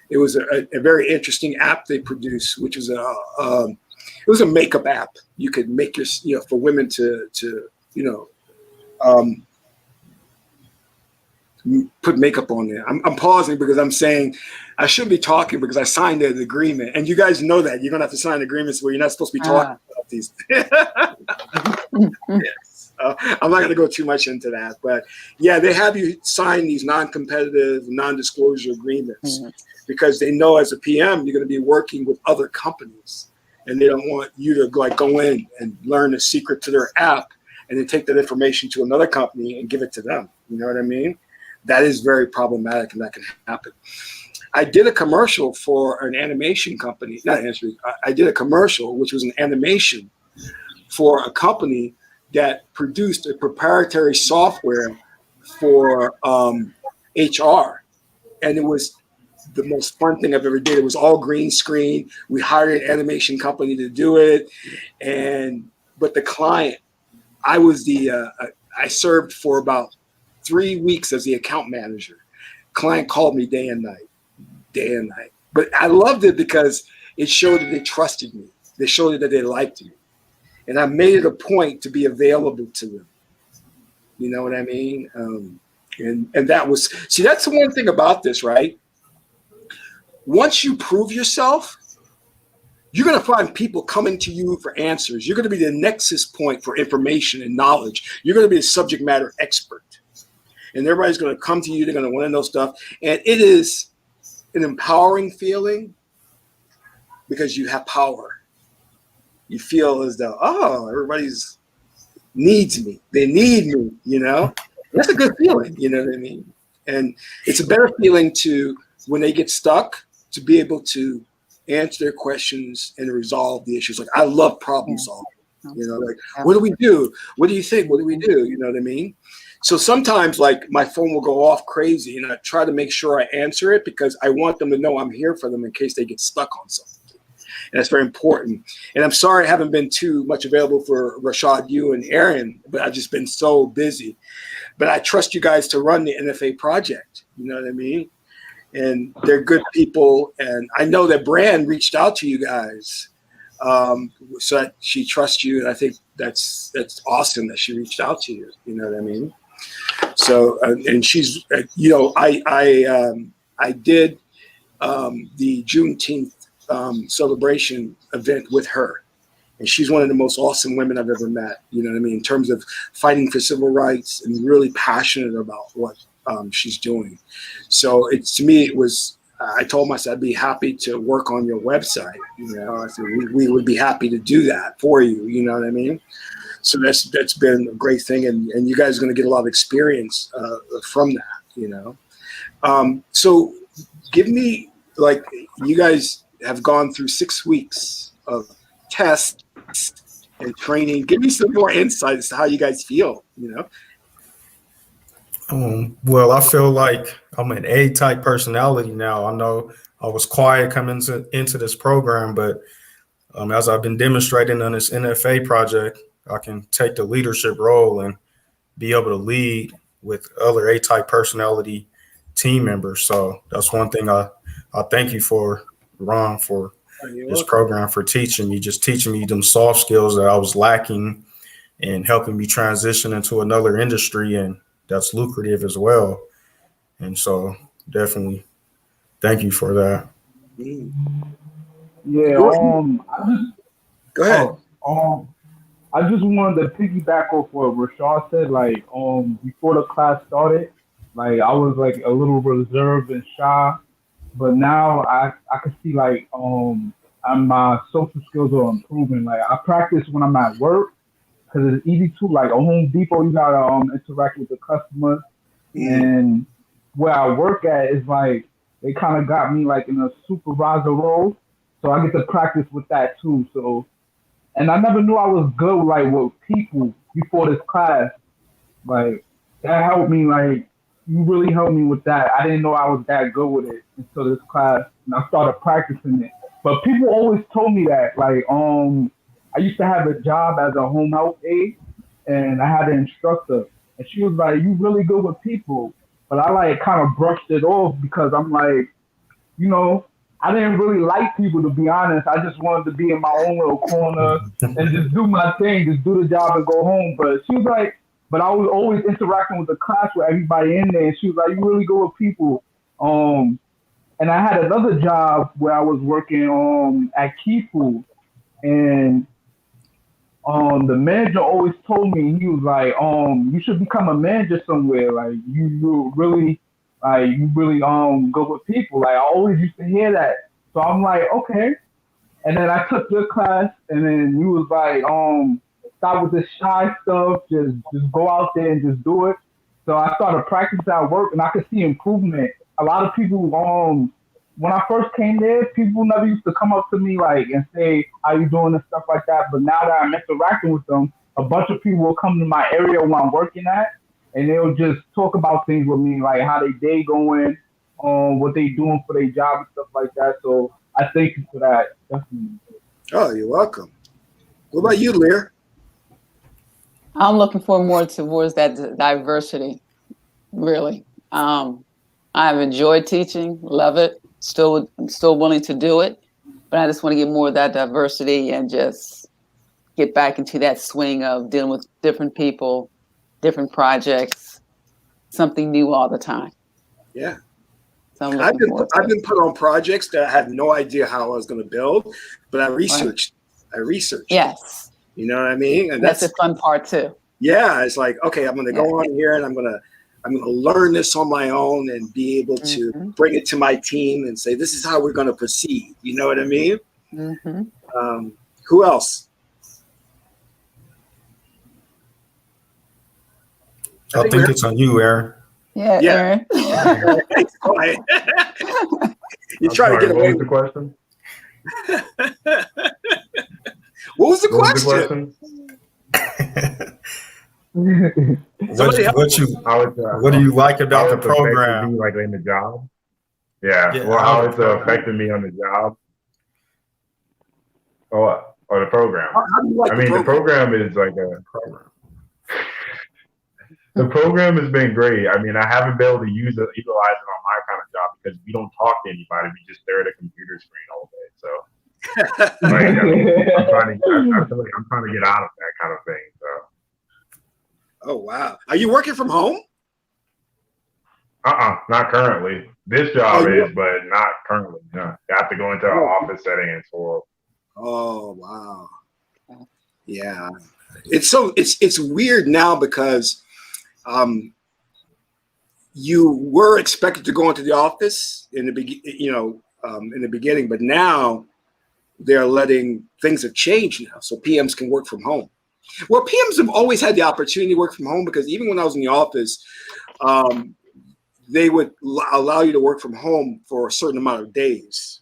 It was a very interesting app they produced, which was it was a makeup app. You could make for women to put makeup on there. I'm pausing because I'm saying I shouldn't be talking because I signed an agreement, and you guys know that you're gonna have to sign agreements where you're not supposed to be talking about these. Yes. I'm not gonna go too much into that, but yeah, they have you sign these non-competitive, non-disclosure agreements because they know as a PM you're gonna be working with other companies, and they don't want you to like go in and learn the secret to their app and then take that information to another company and give it to them. You know what I mean? That is very problematic, and that can happen. I did a commercial for an animation company. I did a commercial, which was an animation for a company that produced a proprietary software for HR. And it was the most fun thing I've ever did. It was all green screen. We hired an animation company to do it. But the client, I served for about 3 weeks as the account manager. Client called me day and night. But I loved it because it showed that they trusted me. They showed that they liked me. And I made it a point to be available to them. You know what I mean? And that was, see, that's the one thing about this, right? Once you prove yourself, you're going to find people coming to you for answers. You're going to be the nexus point for information and knowledge. You're going to be a subject matter expert. And everybody's going to come to you. They're going to want to know stuff. And it is an empowering feeling because you have power. You feel as though, everybody's needs me. They need me, That's a good feeling, you know what I mean? And it's a better feeling to, when they get stuck, to be able to answer their questions and resolve the issues. Like, I love problem solving, what do we do? What do you think? What do we do? You know what I mean? So sometimes, like, my phone will go off crazy, and I try to make sure I answer it because I want them to know I'm here for them in case they get stuck on something. And that's very important. And I'm sorry I haven't been too much available for Rashad, you, and Aaron, but I've just been so busy. But I trust you guys to run the NFA project. You know what I mean? And they're good people. And I know that Brand reached out to you guys so that she trusts you. And I think that's awesome that she reached out to you. You know what I mean? So, and she's, I did the Juneteenth celebration event with her. And she's one of the most awesome women I've ever met, you know what I mean, in terms of fighting for civil rights and really passionate about what she's doing. So to me, it was, I told myself I'd be happy to work on your website. I said, we would be happy to do that for you. You know what I mean? So that's been a great thing. And you guys are going to get a lot of experience from that, So give me, like, you guys have gone through 6 weeks of tests and training. Give me some more insight as to how you guys feel, Well, I feel like I'm an A-type personality now. I know I was quiet coming into this program, but as I've been demonstrating on this NFA project, I can take the leadership role and be able to lead with other A-type personality team members. So that's one thing I thank you for, Ron, for this program, for teaching me them soft skills that I was lacking and helping me transition into another industry, and that's lucrative as well. And so definitely thank you for that. Yeah, Go ahead. I just wanted to piggyback off what Rashad said. Like, before the class started, like, I was like a little reserved and shy, but now I can see like my social skills are improving. Like, I practice when I'm at work because it's easy to, like, a Home Depot, you gotta interact with the customers, and where I work at is like they kind of got me like in a supervisor role. So I get to practice with that too. So, and I never knew I was good like with people before this class. Like that helped me. Like you really helped me with that. I didn't know I was that good with it until this class, and I started practicing it. But people always told me that. Like I used to have a job as a home health aide, and I had an instructor, and she was like, "You really good with people." But I like kind of brushed it off because I'm like, you know, I didn't really like people, to be honest. I just wanted to be in my own little corner and just do my thing, just do the job and go home. But she was like, but I was always interacting with the class with everybody in there. And she was like, you really go with people. And I had another job where I was working at Qesankh, and the manager always told me, he was like, you should become a manager somewhere. Like you really go with people. Like I always used to hear that. So I'm like, okay. And then I took your class, and then you was like, stop with this shy stuff, just go out there and just do it. So I started practicing at work, and I could see improvement. A lot of people, when I first came there, people never used to come up to me like and say, how you doing and stuff like that. But now that I'm interacting with them, a bunch of people will come to my area where I'm working at, and they'll just talk about things with me, like how they day going, what they doing for their job and stuff like that. So I thank you for that. Definitely. Oh, you're welcome. What about you, Lear? I'm looking for more towards that diversity, really. I've enjoyed teaching, love it, I'm still willing to do it, but I just want to get more of that diversity and just get back into that swing of dealing with different people, different projects, something new all the time. Yeah. So I've been put on projects that I had no idea how I was going to build, but I researched. Right. I researched. Yes. You know what I mean? And that's the fun part too. Yeah, it's like, okay, I'm going to go on here and I'm going to learn this on my own and be able to bring it to my team and say, this is how we're going to proceed. You know what I mean? Mm-hmm. Who else? I think it's on you, Aaron. Yeah. Aaron. You try to get away with the question. What was the question? What do you like about the program? Like in the job? Yeah. Well, how it's affected me on the job? Or the program? The program is like a program. The program has been great. I mean, I haven't been able to utilize it on my kind of job because we don't talk to anybody. We just stare at a computer screen all day. So, like, I feel like I'm trying to get out of that kind of thing. So. Oh wow! Are you working from home? Not currently. This job is, but not currently. No, I have to go into an office setting and so. Oh wow! Yeah, it's weird now because. You were expected to go into the office in the beginning, but now they're letting things have changed now, so PMs can work from home. Well, PMs have always had the opportunity to work from home because even when I was in the office, they would allow you to work from home for a certain amount of days,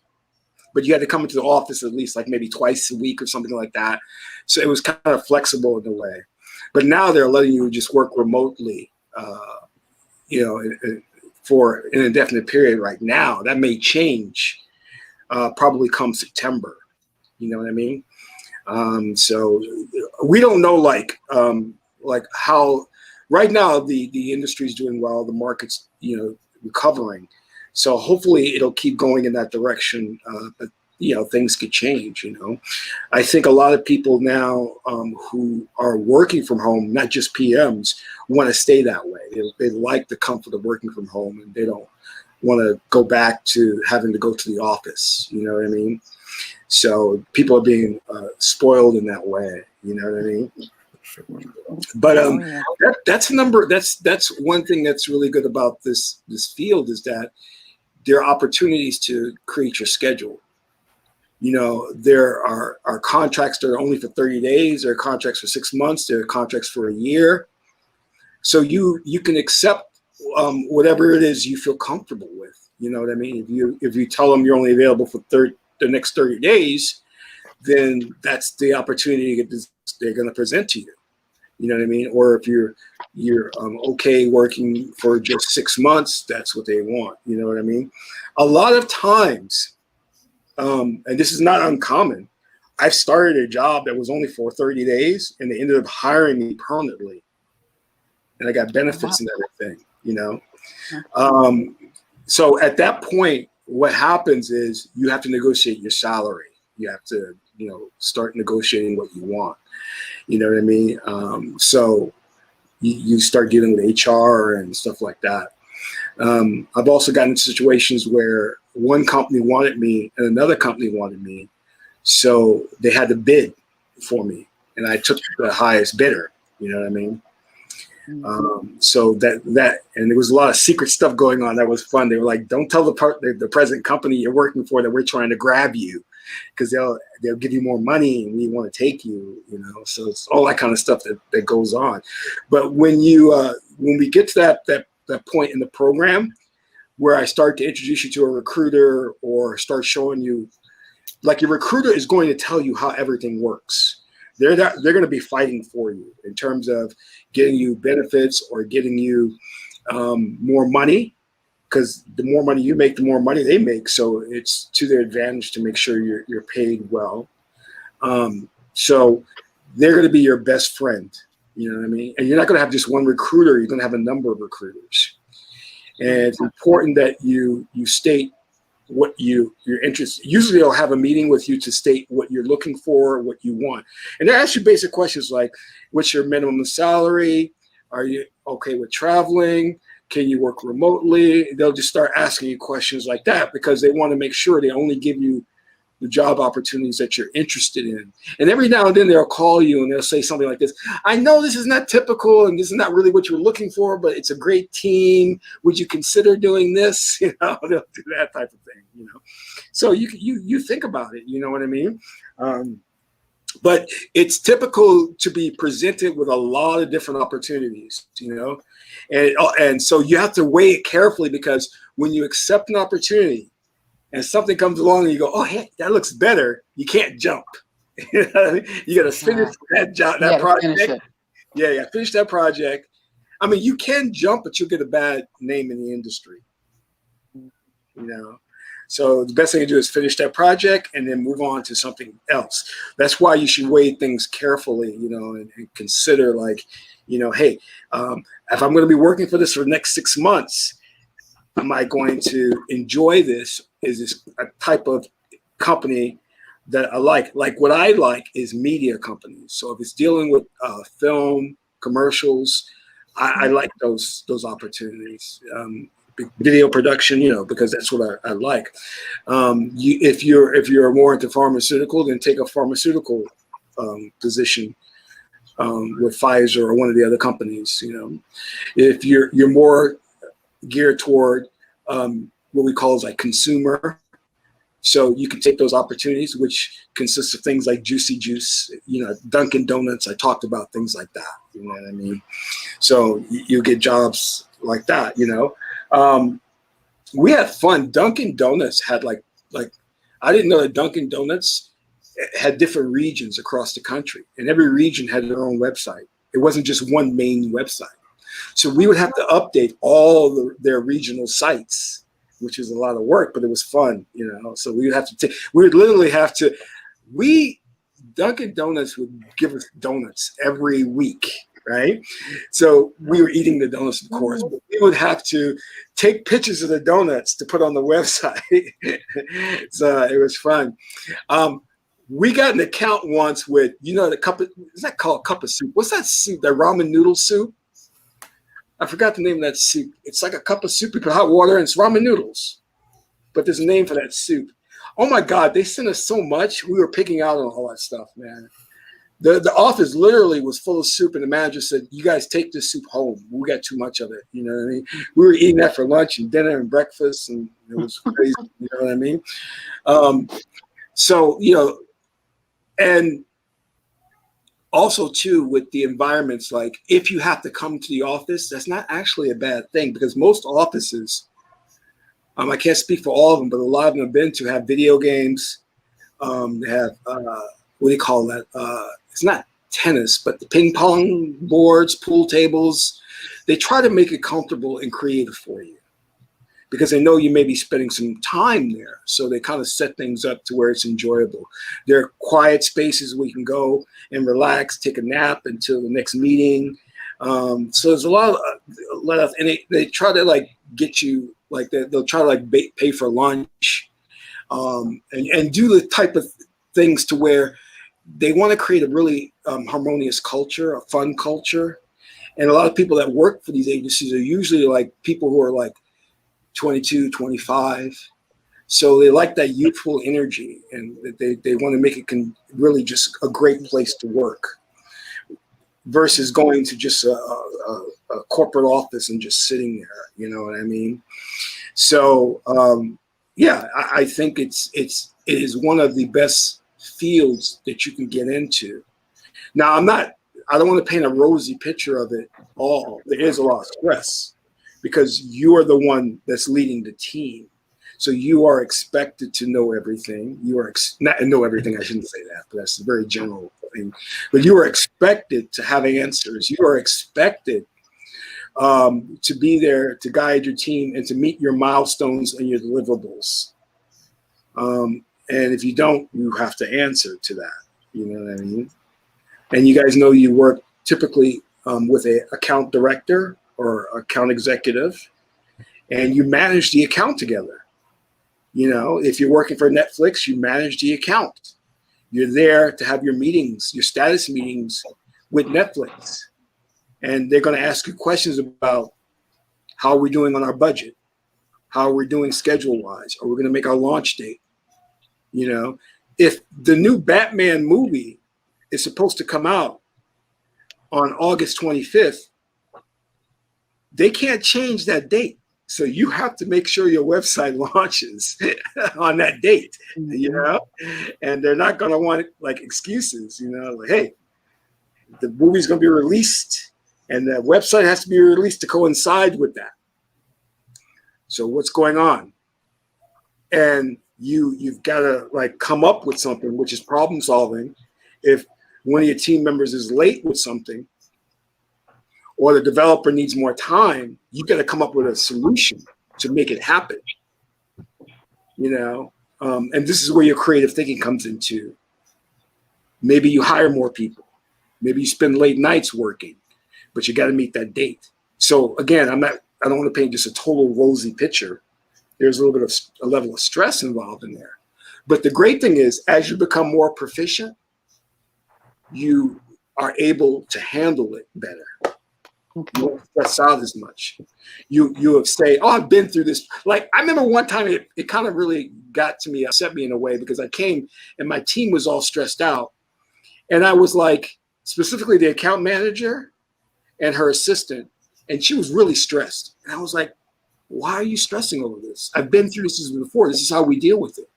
but you had to come into the office at least like maybe twice a week or something like that. So it was kind of flexible in a way. But now they're letting you just work remotely, for an indefinite period right now. That may change probably come September. You know what I mean? So we don't know like how right now the industry is doing well. The market's, recovering. So hopefully it'll keep going in that direction. But things could change, I think a lot of people now who are working from home, not just PMs, want to stay that way. They like the comfort of working from home and they don't want to go back to having to go to the office. You know what I mean? So people are being spoiled in that way. You know what I mean? But that's one thing that's really good about this field is that there are opportunities to create your schedule. There are contracts that are only for 30 days. There are contracts for 6 months. There are contracts for a year. So you can accept whatever it is you feel comfortable with. You know what I mean? If you tell them you're only available for the next 30 days, then that's the opportunity they're going to present to you. You know what I mean? Or if you're okay working for just 6 months, that's what they want. You know what I mean? A lot of times, and this is not uncommon, I've started a job that was only for 30 days, and they ended up hiring me permanently, and I got benefits and everything. You know, so at that point, what happens is you have to negotiate your salary. You have to, start negotiating what you want. You know what I mean? So you start dealing with HR and stuff like that. I've also gotten into situations where one company wanted me and another company wanted me. So they had to bid for me, and I took the highest bidder. You know what I mean? So that and there was a lot of secret stuff going on that was fun. They were like, "Don't tell the present company you're working for that we're trying to grab you, because they'll give you more money and we want to take you." You know, so it's all that kind of stuff that goes on. But when we get to that point in the program where I start to introduce you to a recruiter or start showing you, like, your recruiter is going to tell you how everything works. They're going to be fighting for you in terms of getting you benefits or getting you more money, because the more money you make, the more money they make. So it's to their advantage to make sure you're paid well. So they're going to be your best friend. You know what I mean? And you're not going to have just one recruiter. You're going to have a number of recruiters. And it's important that you state what you're interested. Usually they'll have a meeting with you to state what you're looking for, what you want. And they ask you basic questions like, what's your minimum salary? Are you okay with traveling? Can you work remotely? They'll just start asking you questions like that because they want to make sure they only give you the job opportunities that you're interested in. And every now and then they'll call you and they'll say something like this: "I know this is not typical and this is not really what you're looking for, but it's a great team. Would you consider doing this?" You know, they'll do that type of thing, you know. So you think about it, you know what I mean? But it's typical to be presented with a lot of different opportunities, you know? And so you have to weigh it carefully, because when you accept an opportunity and something comes along and you go, "Oh, hey, that looks better," you can't jump. You know what I mean? You got to finish that job, that project. Yeah, finish that project. I mean, you can jump, but you'll get a bad name in the industry. You know, so the best thing to do is finish that project and then move on to something else. That's why you should weigh things carefully, you know, and consider, like, you know, hey, if I'm going to be working for this for the next 6 months, am I going to enjoy this? Is this a type of company that I like? Like, what I like is media companies. So if it's dealing with film, commercials, I like those opportunities. Video production, you know, because that's what I like. If you're more into pharmaceutical, then take a pharmaceutical position with Pfizer or one of the other companies. You know, if you're more geared toward what we call is like consumer, so you can take those opportunities, which consists of things like Juicy Juice, you know, Dunkin' Donuts. I talked about things like that. You know what I mean? So you get jobs like that. You know, we had fun. Dunkin' Donuts had like I didn't know that Dunkin' Donuts had different regions across the country, and every region had their own website. It wasn't just one main website. So we would have to update all their regional sites, which is a lot of work, but it was fun, you know. So we would literally have to, Dunkin' Donuts would give us donuts every week, right? So we were eating the donuts, of course, but we would have to take pictures of the donuts to put on the website. So it was fun. We got an account once with, you know, is that called cup of soup? What's that soup? That ramen noodle soup? I forgot the name of that soup. It's like a cup of soup, you put hot water, and it's ramen noodles. But there's a name for that soup. Oh my God, they sent us so much. We were picking out on all that stuff, man. The office literally was full of soup, and the manager said, "You guys take this soup home. We got too much of it." You know what I mean? We were eating that for lunch and dinner and breakfast, and it was crazy. You know what I mean? So, you know, and also, too, with the environments, like if you have to come to the office, that's not actually a bad thing, because most offices, I can't speak for all of them, but a lot of them I've been to have video games, They have what do you call that? It's not tennis, but the ping pong boards, pool tables. They try to make it comfortable and creative for you because they know you may be spending some time there. So they kind of set things up to where it's enjoyable. There are quiet spaces where you can go and relax, take a nap until the next meeting. So there's a lot of, and they try to like get you like they'll try to like pay for lunch, and do the type of things to where they want to create a really harmonious culture, a fun culture. And a lot of people that work for these agencies are usually like people who are like 22, 25. So they like that youthful energy, and they want to make it really just a great place to work versus going to just a corporate office and just sitting there. You know what I mean? So yeah, I think it is one of the best fields that you can get into. Now, I don't want to paint a rosy picture of it all. There is a lot of stress because you are the one that's leading the team. So you are expected to know everything. You are not know everything. I shouldn't say that, but that's a very general thing. But you are expected to have answers. You are expected to be there to guide your team and to meet your milestones and your deliverables. And if you don't, you have to answer to that. You know what I mean? And you guys know you work typically with an account director or account executive, and you manage the account together. You know, if you're working for Netflix, you manage the account. You're there to have your meetings, your status meetings with Netflix. And they're going to ask you questions about how are we doing on our budget? How are we doing schedule-wise? Are we going to make our launch date? You know, if the new Batman movie is supposed to come out on August 25th, they can't change that date. So you have to make sure your website launches on that date, you know, and they're not going to want like excuses, you know, like, hey, the movie's going to be released and the website has to be released to coincide with that. So what's going on? And you've got to like come up with something, which is problem solving. If one of your team members is late with something, or the developer needs more time, you got to come up with a solution to make it happen. You know, and this is where your creative thinking comes into. Maybe you hire more people. Maybe you spend late nights working, but you got to meet that date. So again, I don't want to paint just a total rosy picture. There's a little bit of a level of stress involved in there. But the great thing is, as you become more proficient, you are able to handle it better. You don't stress out as much. You have say, oh, I've been through this. Like I remember one time it kind of really got to me, upset me in a way, because I came and my team was all stressed out. And I was like, specifically the account manager and her assistant, and she was really stressed. And I was like, why are you stressing over this? I've been through this before. This is how we deal with it.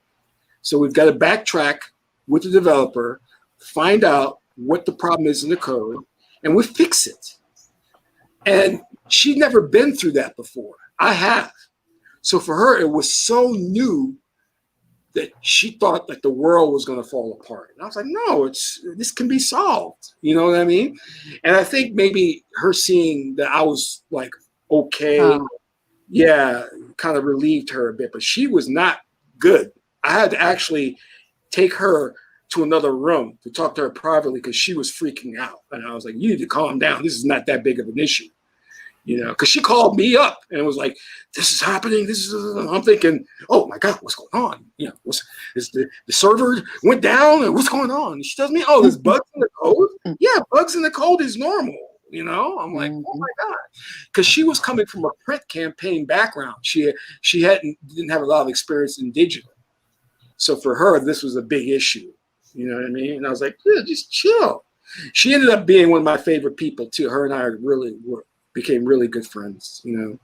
So we've got to backtrack with the developer, find out what the problem is in the code, and we fix it. And she'd never been through that before. I have. So for her, it was so new that she thought that the world was going to fall apart. And I was like, no, this can be solved. You know what I mean? And I think maybe her seeing that I was like, okay, yeah, kind of relieved her a bit, but she was not good. I had to actually take her to another room to talk to her privately because she was freaking out. And I was like, you need to calm down. This is not that big of an issue. You know, because she called me up and it was like, this is happening. I'm thinking, oh my God, what's going on? You know, the server went down and what's going on? And she tells me, oh, there's bugs in the code. Yeah, bugs in the code is normal. You know, I'm like, oh my God, because she was coming from a print campaign background. She didn't have a lot of experience in digital. So for her, this was a big issue. You know what I mean? And I was like, yeah, just chill. She ended up being one of my favorite people too. Her and I became really good friends, you know.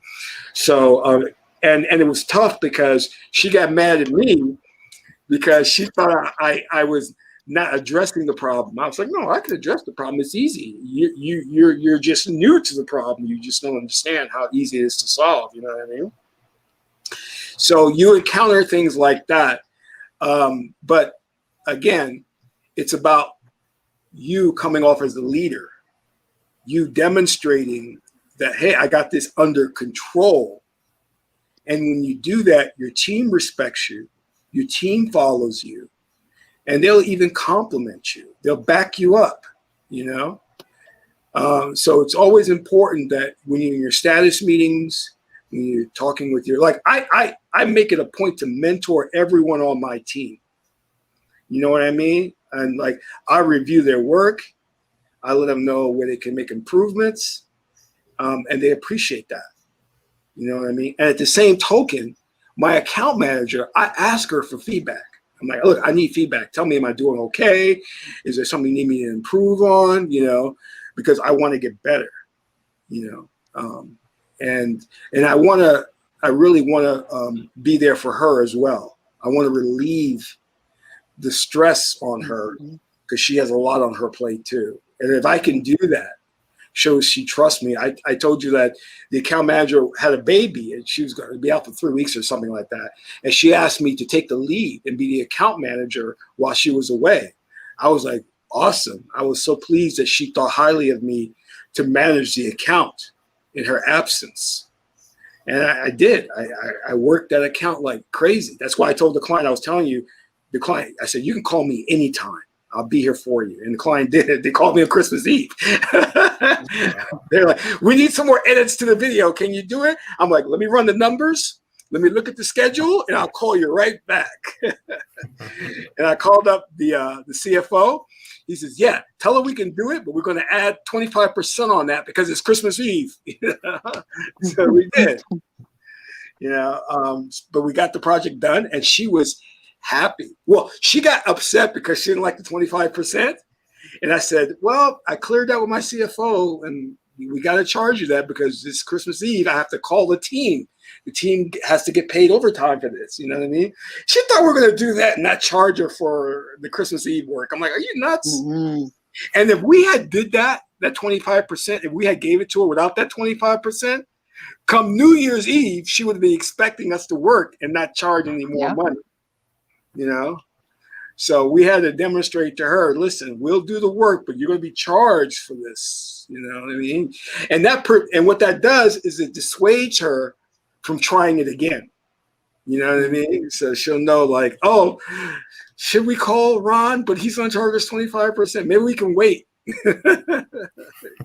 So and it was tough because she got mad at me because she thought I was not addressing the problem. I was like, no, I can address the problem. It's easy. You're just new to the problem. You just don't understand how easy it is to solve. You know what I mean? So you encounter things like that. But again, it's about you coming off as the leader, you demonstrating that, hey, I got this under control. And when you do that, your team respects you, your team follows you, and they'll even compliment you. They'll back you up, you know? So it's always important that when you're in your status meetings, when you're talking with your, like, I make it a point to mentor everyone on my team. You know what I mean? And like, I review their work. I let them know where they can make improvements. And they appreciate that. You know what I mean? And at the same token, my account manager, I ask her for feedback. I'm like, look, I need feedback. Tell me, am I doing okay? Is there something you need me to improve on? You know, because I want to get better, you know? And I really want to be there for her as well. I want to relieve the stress on her because she has a lot on her plate too. And if I can do that, shows she trusts me. I told you that the account manager had a baby and she was going to be out for 3 weeks or something like that. And she asked me to take the lead and be the account manager while she was away. I was like, awesome. I was so pleased that she thought highly of me to manage the account in her absence. And I did. I worked that account like crazy. That's why I told the client, I was telling you, the client, I said, you can call me anytime. I'll be here for you. And the client did it. They called me on Christmas Eve. They're like, we need some more edits to the video. Can you do it? I'm like, let me run the numbers. Let me look at the schedule and I'll call you right back. And I called up the CFO. He says, yeah, tell her we can do it, but we're going to add 25% on that because it's Christmas Eve. So we did. You know, but we got the project done and she was happy. Well, she got upset because she didn't like the 25%. And I said, well, I cleared that with my CFO and we got to charge you that because it's Christmas Eve. I have to call the team. The team has to get paid overtime for this. You know what I mean? She thought we were going to do that and not charge her for the Christmas Eve work. I'm like, are you nuts? Mm-hmm. And if we had did that 25%, if we had gave it to her without that 25%, come New Year's Eve, she would be expecting us to work and not charge any more money. You know? So we had to demonstrate to her, listen, we'll do the work, but you're going to be charged for this. You know what I mean? And and what that does is it dissuades her from trying it again. You know what I mean? So she'll know like, oh, should we call Ron? But he's going to charge us 25%. Maybe we can wait. You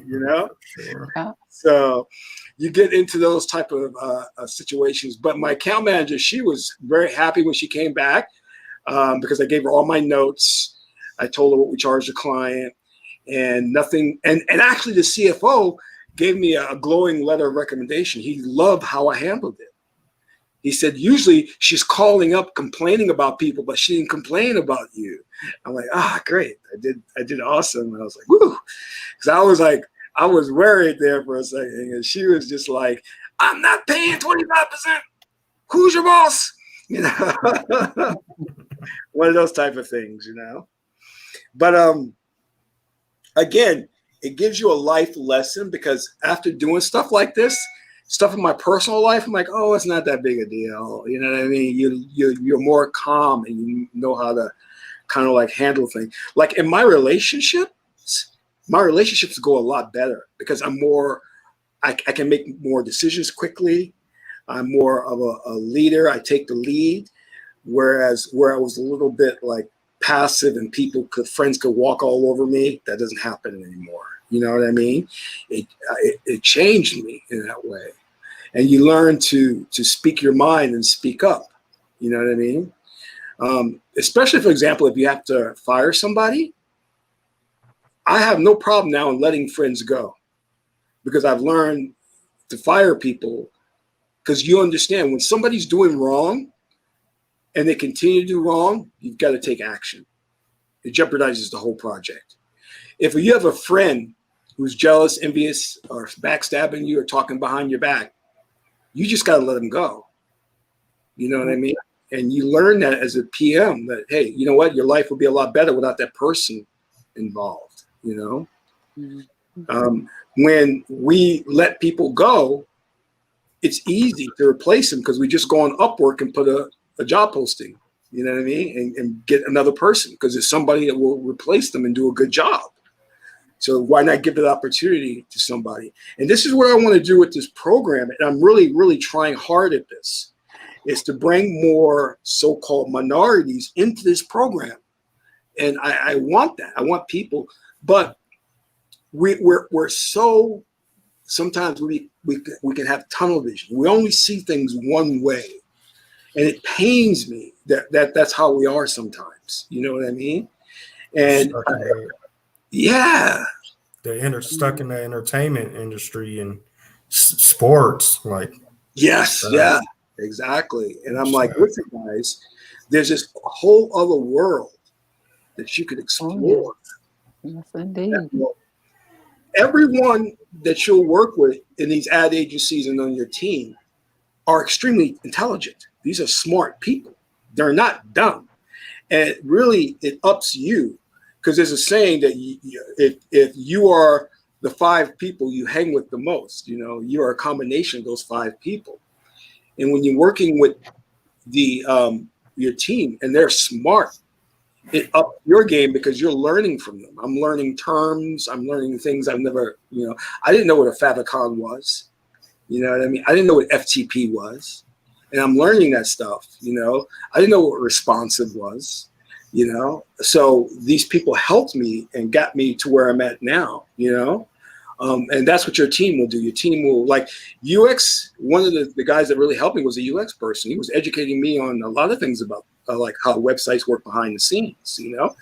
know? Sure. So you get into those type of situations. But my account manager, she was very happy when she came back. Because I gave her all my notes. I told her what we charged the client and nothing. And actually the CFO gave me a glowing letter of recommendation. He loved how I handled it. He said, usually she's calling up complaining about people, but she didn't complain about you. I'm like, great. I did awesome. And I was like, woo. Because I was worried there for a second. And she was just like, I'm not paying 25%. Who's your boss? You know, one of those type of things, you know. But again, it gives you a life lesson because after doing stuff like this, stuff in my personal life, I'm like, oh, it's not that big a deal. You know what I mean? You're more calm and you know how to kind of like handle things. Like in my relationships go a lot better because I can make more decisions quickly. I'm more of a leader. I take the lead, whereas where I was a little bit like passive and friends could walk all over me, that doesn't happen anymore. You know what I mean? It changed me in that way. And you learn to speak your mind and speak up. You know what I mean? Especially, for example, if you have to fire somebody, I have no problem now in letting friends go because I've learned to fire people. Because you understand when somebody's doing wrong and they continue to do wrong, you've got to take action. It jeopardizes the whole project. If you have a friend who's jealous, envious, or backstabbing you or talking behind your back, you just got to let them go. You know what I mean? And you learn that as a PM that, hey, you know what? Your life would be a lot better without that person involved, you know? Mm-hmm. When we let people go, it's easy to replace them because we just go on Upwork and put a job posting, You know what I mean? And get another person, because there's somebody that will replace them and do a good job. So why not give the opportunity to somebody? And this is what I want to do with this program. And I'm really, really trying hard at this, is to bring more so-called minorities into this program. And I want that. I want people, but we're so, sometimes we can have tunnel vision. We only see things one way. And it pains me that's how we are sometimes. You know what I mean? And yeah, they're stuck in the entertainment industry and sports. Like, yes, yeah, exactly. And I'm like, listen, guys, there's this whole other world that you could explore. Yes, indeed. Everyone that you'll work with in these ad agencies and on your team are extremely intelligent. These are smart people. They're not dumb. And really, it ups you, because there's a saying that if you are the 5 people you hang with the most, you know, you are a combination of those 5 people. And when you're working with your team and they're smart, it ups your game, because you're learning from them. I'm learning terms. I'm learning things I've never, you know, I didn't know what a favicon was. You know what I mean? I didn't know what FTP was. And I'm learning that stuff, you know. I didn't know what responsive was, you know. So these people helped me and got me to where I'm at now, you know. And that's what your team will do. Your team will, like UX, one of the guys that really helped me was a UX person. He was educating me on a lot of things about like how websites work behind the scenes, you know.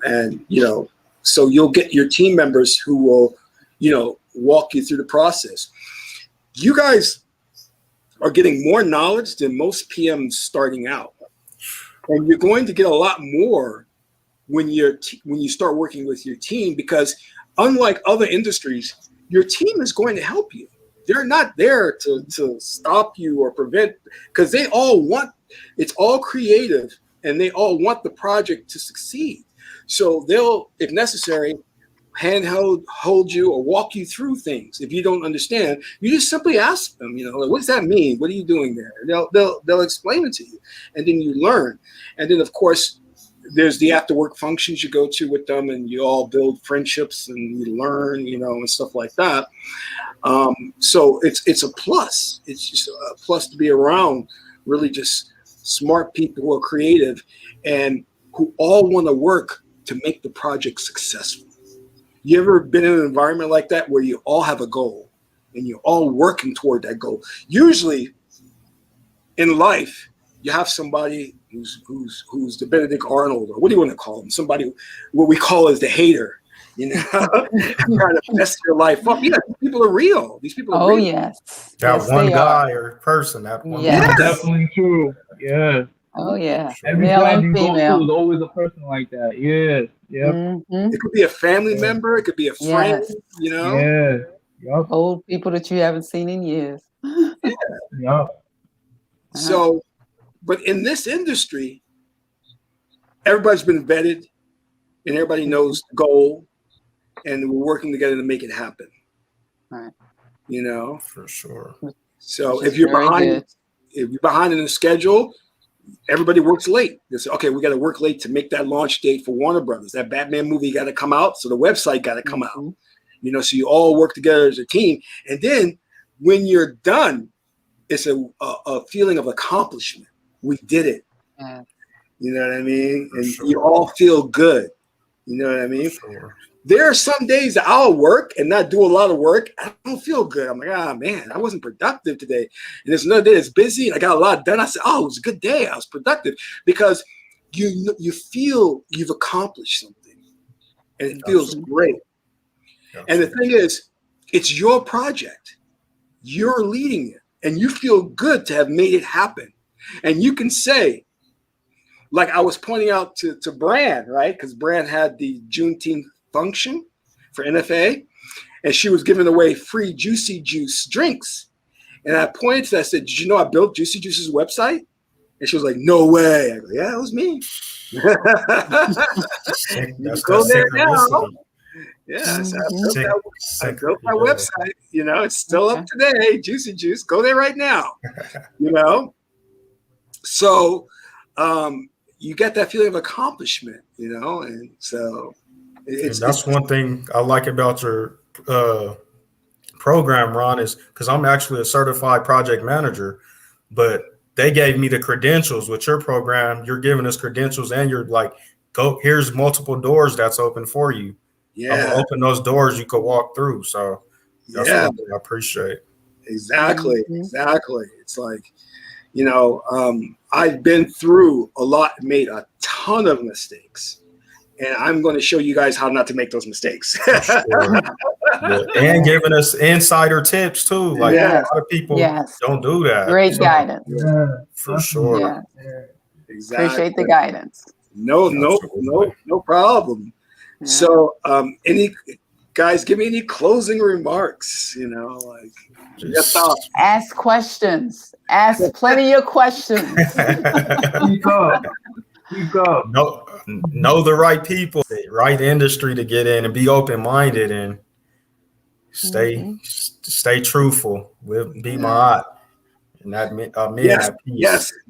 And, you know, so you'll get your team members who will, you know, walk you through the process. You guys are getting more knowledge than most PMs starting out. And you're going to get a lot more when you start working with your team, because unlike other industries, your team is going to help you. They're not there to stop you or prevent, because they all want, it's all creative and they all want the project to succeed. So they'll, if necessary, hold you or walk you through things. If you don't understand, you just simply ask them, you know, like, what does that mean? What are you doing there? They'll explain it to you, and then you learn. And then of course, there's the after work functions you go to with them, and you all build friendships and you learn, you know, and stuff like that. So it's a plus. It's just a plus to be around really just smart people who are creative and who all want to work to make the project successful. You ever been in an environment like that where you all have a goal and you're all working toward that goal? Usually in life, you have somebody who's the Benedict Arnold, or what do you want to call him? Somebody, what we call is the hater, you know, trying to mess your life up. Yeah, these people are real. These people are real. Yes. That yes, one guy are. or person, that one. Yes. That's definitely true. Yeah. Oh yeah. Every Male job and you go to, female. there's always a person like that. Yes. Yep. Mm-hmm. It could be a family member. It could be a friend, Yes. you know? Yeah. Yep. Old people that you haven't seen in years. Yep. So, but in this industry, everybody's been vetted and everybody knows the goal, and we're working together to make it happen. Right. You know? For sure. So Which is if you're very behind, good. if you're behind in the schedule, everybody works late. They say, okay, we got to work late to make that launch date for Warner Brothers. That Batman movie got to come out, so the website got to come out. You know, so you all work together as a team. And then when you're done, it's a feeling of accomplishment. We did it. Yeah. You know what I mean? For And sure. you all feel good. You know what I mean? For sure. There are some days that I'll work and not do a lot of work. I don't feel good. I'm like, man, I wasn't productive today. And there's another day that's busy and I got a lot done. I said, it was a good day. I was productive, because you feel you've accomplished something and it feels great. And the thing is, it's your project. You're leading it and you feel good to have made it happen. And you can say, like I was pointing out to Bran, right? Because Bran had the Juneteenth function for NFA, and she was giving away free Juicy Juice drinks. And I pointed to that, I said, did you know I built Juicy Juice's website? And she was like, no way. I go, yeah, it was me. That's go there now. synchronicity. Yeah, so I Sync- built my yeah. website. You know, it's still up today. Juicy Juice, go there right now. You know, so you get that feeling of accomplishment, and so and that's one thing I like about your program, Ron, is because I'm actually a certified project manager, but they gave me the credentials. With your program, you're giving us credentials, and you're like, go, here's multiple doors that's open for you. I'm gonna open those doors you could walk through. So that's one thing I appreciate. Exactly. It's like, I've been through a lot, made a ton of mistakes, and I'm going to show you guys how not to make those mistakes. Sure. And giving us insider tips too. Like a lot of people don't do that. Great guidance. For sure. Yeah. Exactly. Appreciate the guidance. No problem. Yeah. So, any guys, give me any closing remarks, ask questions. Ask plenty of questions. Speak up. Know the right people, the right industry to get in, and be open-minded and stay truthful. Be Maud. And that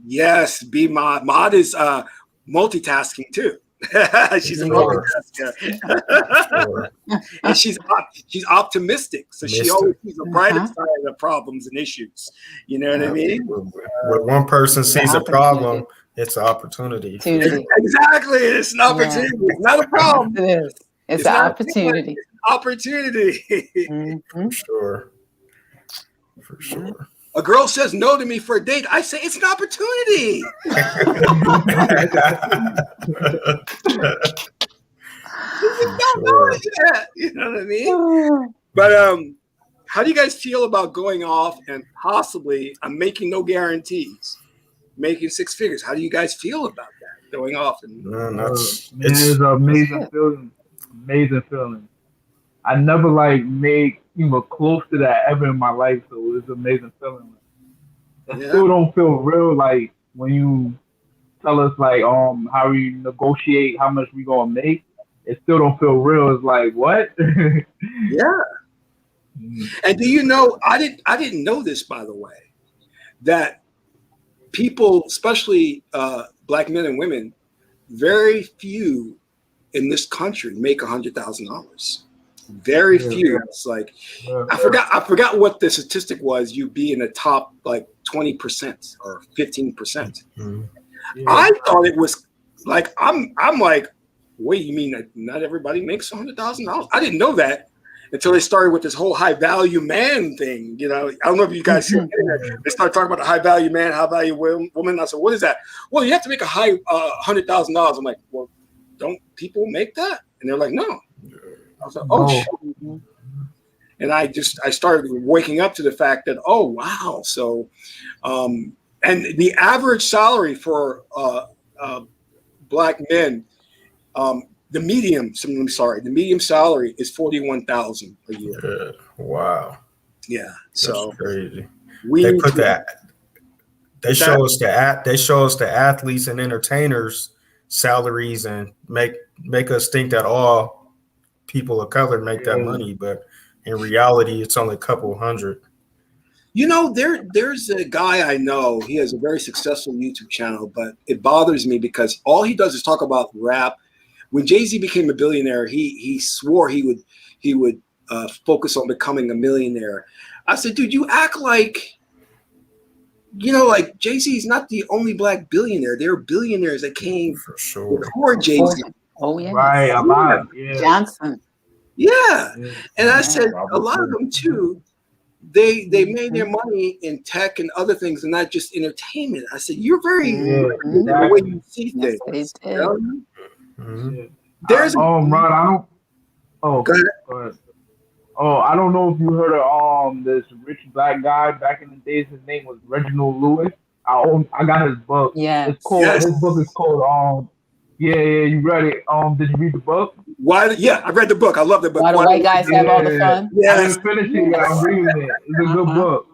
yes. Be Maud. Maud is multitasking too. She's a multitasker. Sure. And she's optimistic, so she always sees the brighter side of the problems and issues. You know what I mean? When one person sees a problem, it's an opportunity. Exactly, it's an opportunity. It's not a problem. It is. It's an opportunity. Opportunity. For sure. A girl says no to me for a date. I say it's an opportunity. You know what I mean? But how do you guys feel about going off and possibly, I'm making no guarantees, making six figures? How do you guys feel about that? Going off and it's an amazing feeling. Amazing feeling. I never made even close to that ever in my life, so it's an amazing feeling. I still don't feel real when you tell us how we negotiate how much we gonna make. It still don't feel real. It's like what? And do you know? I didn't know this, by the way, that people, especially Black men and women, very few in this country make $100,000. Very few. It's like I forgot what the statistic was. You be in the top 20% or 15%. I thought it was I'm like, wait, you mean that not everybody makes $100,000? I didn't know that until they started with this whole high value man thing. I don't know if you guys see it. They started talking about the high value man, high value woman. I said, what is that? Well, you have to make a high $100,000. I'm like, well, don't people make that? And they're like, no. I was like, oh, shit. And I started waking up to the fact that, oh, wow. So, and the average salary for Black men, the medium salary is $41,000 a year. Wow. Yeah. That's so crazy. They put that. They show us the athletes and entertainers' salaries and make us think that all people of color make that money, but in reality, it's only a couple hundred. There's a guy I know. He has a very successful YouTube channel, but it bothers me because all he does is talk about rap. When Jay-Z became a billionaire, he swore he would focus on becoming a millionaire. I said, dude, you act like Jay-Z is not the only Black billionaire. There are billionaires that came before Jay-Z. Oh yeah, right. A lot. Yeah. Johnson. Yeah, and I said a lot of them too. They made their money in tech and other things, and not just entertainment. I said you're very the way you see things. There's Ron, I don't. Oh, go ahead. Go ahead. Oh, I don't know if you heard of this rich Black guy back in the days. His name was Reginald Lewis. I got his book. Yeah, it's called. Yes. His book is called Yeah, you read it. Did you read the book? Why? Yeah, I read the book. I love the book. Why do white guys have all the fun? Yeah, I didn't finish it yet. I'm reading it. It's a good book.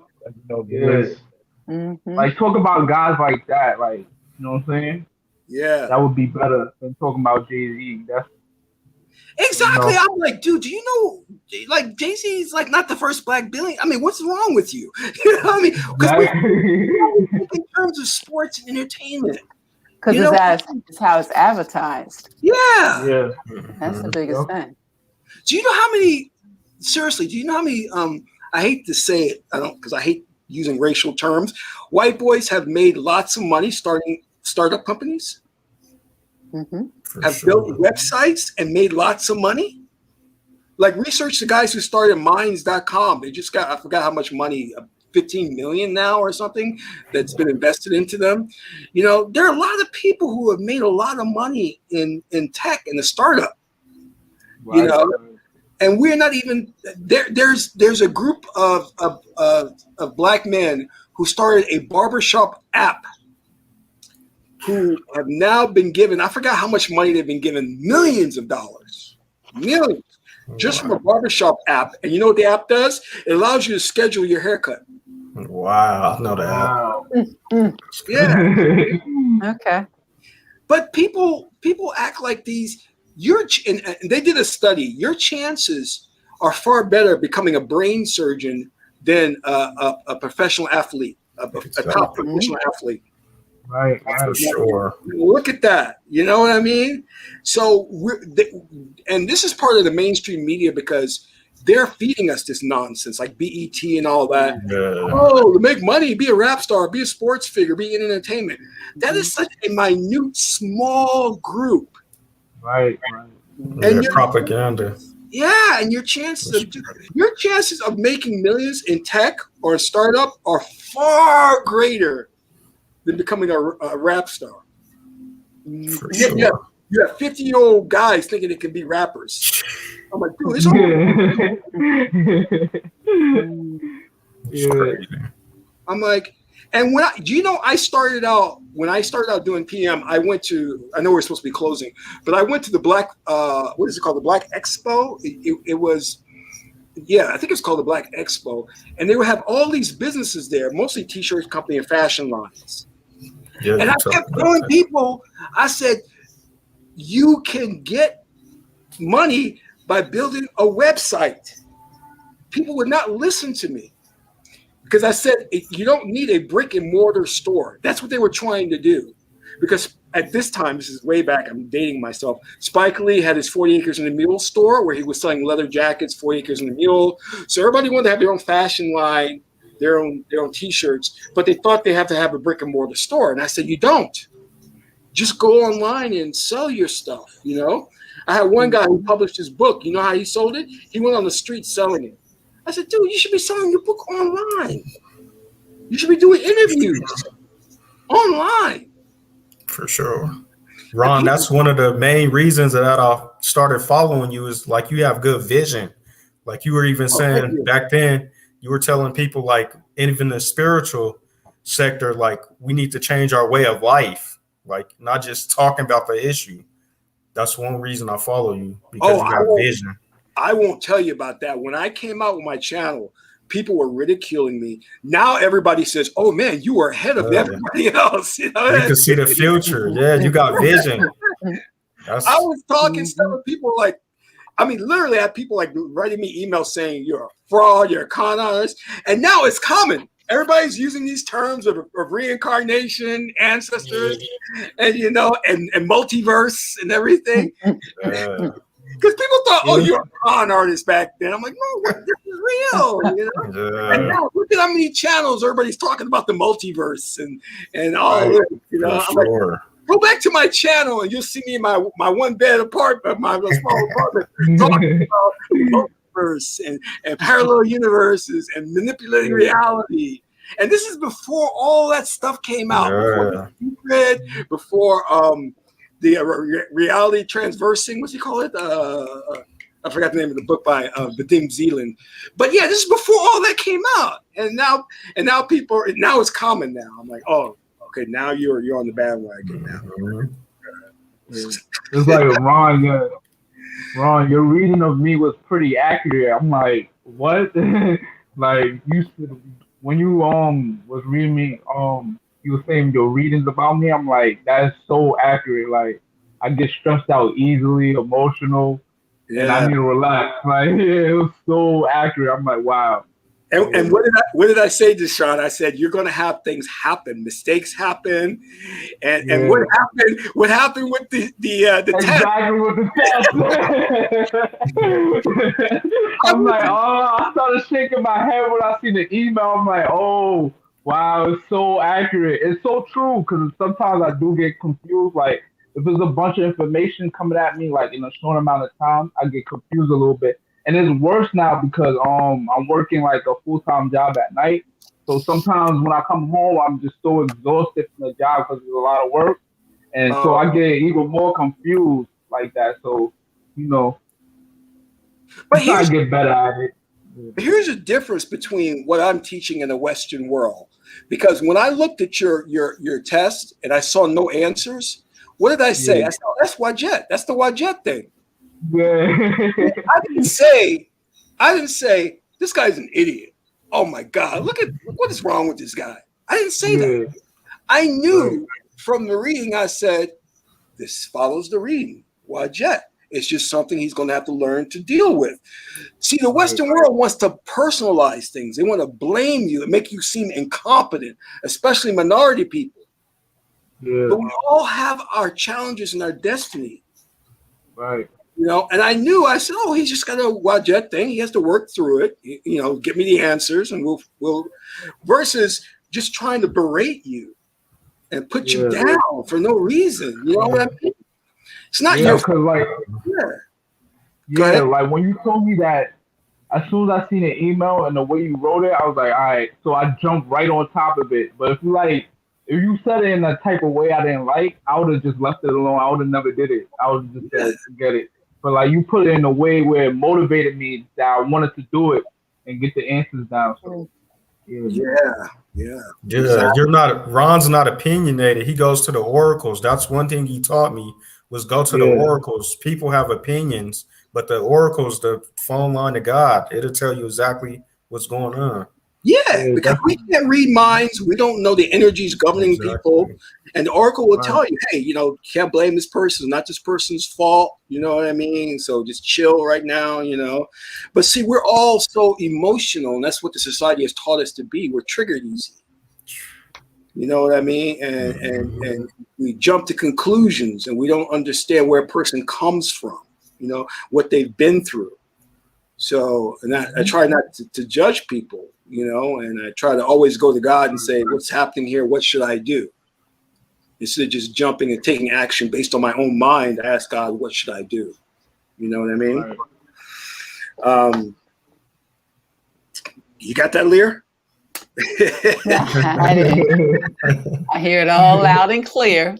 Talk about guys like that. You know what I'm saying? Yeah, that would be better than talking about Jay-Z. That's exactly. I'm like, dude, do you know? Jay-Z is not the first Black billionaire. I mean, what's wrong with you? You know what I mean? Because in terms of sports and entertainment. Because You know, it's how it's advertised. yeah. Yeah. That's the biggest thing. Do you know how many? Seriously, do you know how many? I hate to say it, I don't, because I hate using racial terms. White boys have made lots of money starting startup companies. Have built websites and made lots of money. Like research the guys who started Minds.com. They just got, I forgot how much money, 15 million now or something that's been invested into them. You know, there are a lot of people who have made a lot of money in tech and the startup. Right. You know, and we're not even there. There's a group of black men who started a barbershop app who have now been given, I forgot how much money they've been given, millions of dollars, millions, just from a barbershop app. And you know what the app does? It allows you to schedule your haircut. Wow, I know that. Wow. Yeah. Okay. But people act like these. And they did a study. Your chances are far better becoming a brain surgeon than a professional athlete, a top professional athlete. Right. For sure. Look at that. You know what I mean? So and this is part of the mainstream media because they're feeding us this nonsense like BET and all that. Yeah. Oh, to make money, be a rap star, be a sports figure, be in entertainment. That is such a minute, small group. Right. And propaganda. Yeah, and your chances of making millions in tech or a startup are far greater than becoming a rap star. For sure. You have 50-year-old guys thinking they can be rappers. I'm like, dude, it's I'm like, and I started out doing PM, I know we're supposed to be closing, but I went to the Black, what is it called? The Black Expo. It was, I think it's called the Black Expo. And they would have all these businesses there, mostly t-shirt company and fashion lines. Yeah, and I kept telling people, I said, you can get money by building a website. People would not listen to me. Because I said, you don't need a brick and mortar store. That's what they were trying to do. Because at this time, this is way back, I'm dating myself, Spike Lee had his 40 Acres and a Mule store where he was selling leather jackets, 40 Acres and a Mule. So everybody wanted to have their own fashion line, their own t-shirts, but they thought they have to have a brick and mortar store. And I said, you don't. Just go online and sell your stuff, you know? I had one guy who published his book. You know how he sold it? He went on the street selling it. I said, dude, you should be selling your book online. You should be doing interviews online. For sure. Ron, that's one of the main reasons that I started following you is like you have good vision. Like you were even saying back then, you were telling people like even the spiritual sector, like we need to change our way of life, like not just talking about the issue. That's one reason I follow you because you got vision. I won't tell you about that. When I came out with my channel, people were ridiculing me. Now everybody says, oh man, you are ahead of everybody else. You can see the future. Yeah, you got vision. I was talking stuff and people were like, I mean, literally I had people like writing me emails saying you're a fraud, you're a con artist. And now it's common. Everybody's using these terms of reincarnation, ancestors, and you know, and multiverse and everything. Because people thought, oh, you're a con artist back then. I'm like, no, this is real. You know? And now look at how many channels everybody's talking about the multiverse and all this. You know, I'm like, go back to my channel and you'll see me in my one bed apartment, my small apartment, talking about multiverse and parallel universes and manipulating reality. And this is before all that stuff came out. Before the reality transversing, what's he call it? I forgot the name of the book by Vadim Zeland. But yeah, this is before all that came out. And now it's common now. I'm like, oh, okay, now you're on the bandwagon now. It's like Ron, your reading of me was pretty accurate. I'm like, what? Like when you was reading me, you were saying your readings about me. I'm like, that is so accurate. Like I get stressed out easily, emotional, and I need to relax. Like it was so accurate. I'm like, wow. And what did I say, Deshaun? I said you're going to have things happen, mistakes happen, and what happened? What happened with the exactly with the test? I'm like, I started shaking my head when I see the email. I'm like, oh wow, it's so accurate. It's so true because sometimes I do get confused. Like if there's a bunch of information coming at me like in a short amount of time, I get confused a little bit. And it's worse now because I'm working like a full-time job at night. So sometimes when I come home, I'm just so exhausted from the job because it's a lot of work. And so I get even more confused like that. So, but try to get better at it. Here's a difference between what I'm teaching in the Western world. Because when I looked at your test and I saw no answers, what did I say? I said, oh, that's Wajet. That's the Wajet thing. Yeah. I didn't say this guy's an idiot. Oh my God, look what is wrong with this guy. I didn't say that. I knew from the reading, I said, this follows the reading. Wajet. It's just something he's going to have to learn to deal with. See, the Western world wants to personalize things. They want to blame you and make you seem incompetent, especially minority people. Yeah. But we all have our challenges and our destiny. Right. And I knew, I said, oh, he's just got a Wajet thing. He has to work through it, get me the answers and we'll versus just trying to berate you and put you down for no reason. You know what I mean? It's not your fault. Like, like when you told me that, as soon as I seen the email and the way you wrote it, I was like, all right. So I jumped right on top of it. But if you said it in a type of way I didn't like, I would have just left it alone. I would have never did it. I would have just said, forget it. But like you put it in a way where it motivated me that I wanted to do it and get the answers down. So Ron's not opinionated. He goes to the oracles. That's one thing he taught me was go to the oracles. People have opinions, but the oracles, the phone line of God, it'll tell you exactly what's going on. Yeah, because we can't read minds. We don't know the energies governing people. And the oracle will tell you, hey, can't blame this person. It's not this person's fault. You know what I mean? So just chill right now, But see, we're all so emotional, and that's what the society has taught us to be. We're triggered easy. You know what I mean? And we jump to conclusions, and we don't understand where a person comes from, what they've been through. So, and I try not to judge people, and I try to always go to God and say, what's happening here? What should I do? Instead of just jumping and taking action based on my own mind, I ask God, what should I do? You know what I mean? Right. You got that, Lear? I hear it all loud and clear.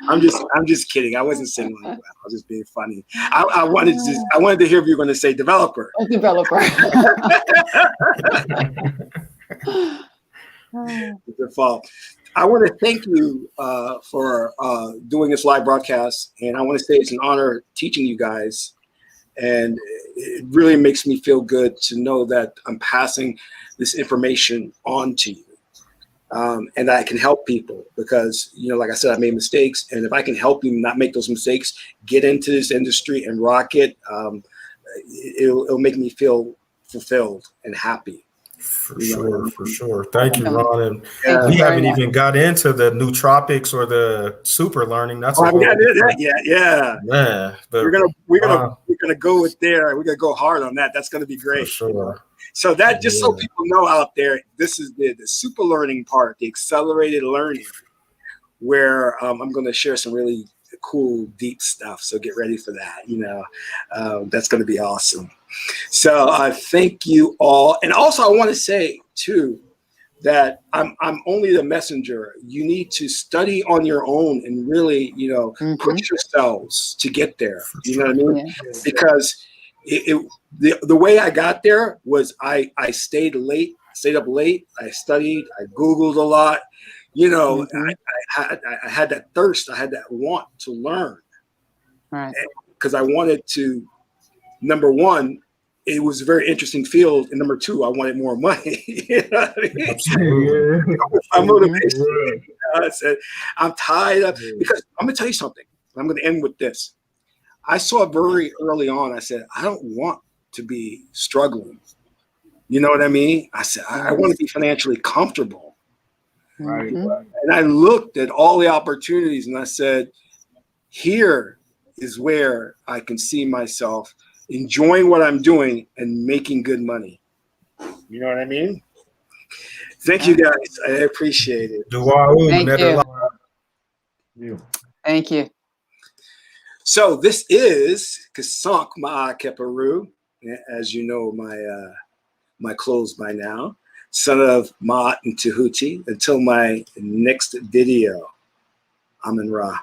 I'm just kidding. I wasn't saying like that. I was just being funny. I wanted to hear if you were going to say developer. A developer. It's your fault. I want to thank you for doing this live broadcast, and I want to say it's an honor teaching you guys, and it really makes me feel good to know that I'm passing this information on to you, and I can help people because, like I said, I made mistakes, and if I can help you not make those mistakes, get into this industry and rock it, it'll make me feel fulfilled and happy. For sure. Thank you, Ron. And we haven't even got into the nootropics or the super learning. That's but we're gonna go with there. We're gonna go hard on that. That's gonna be great. For sure. So that just so people know out there, this is the super learning part, the accelerated learning, where I'm going to share some really cool, deep stuff. So get ready for that. That's going to be awesome. So thank you all. And also I want to say too, that I'm only the messenger. You need to study on your own and really, push yourselves to get there. You know what I mean? Yeah. Because the way I got there was I stayed up late. I studied. I Googled a lot. I had that thirst. I had that want to learn. Right. Because I wanted to. Number one, it was a very interesting field, and number two, I wanted more money. You know what I mean? Absolutely. My motivation. I said, I'm tired of because I'm gonna tell you something. I'm gonna end with this. I saw very early on, I said, I don't want to be struggling. You know what I mean? I said, I want to be financially comfortable. Right. Mhm. Right. And I looked at all the opportunities and I said, here is where I can see myself enjoying what I'm doing and making good money. You know what I mean? Thank you guys. I appreciate it. Thank you. You. Thank you. So this is Qesankh Ma'akeperu, as you know my clothes by now, son of Ma'at and Tahuti. Until my next video, Amen Ra.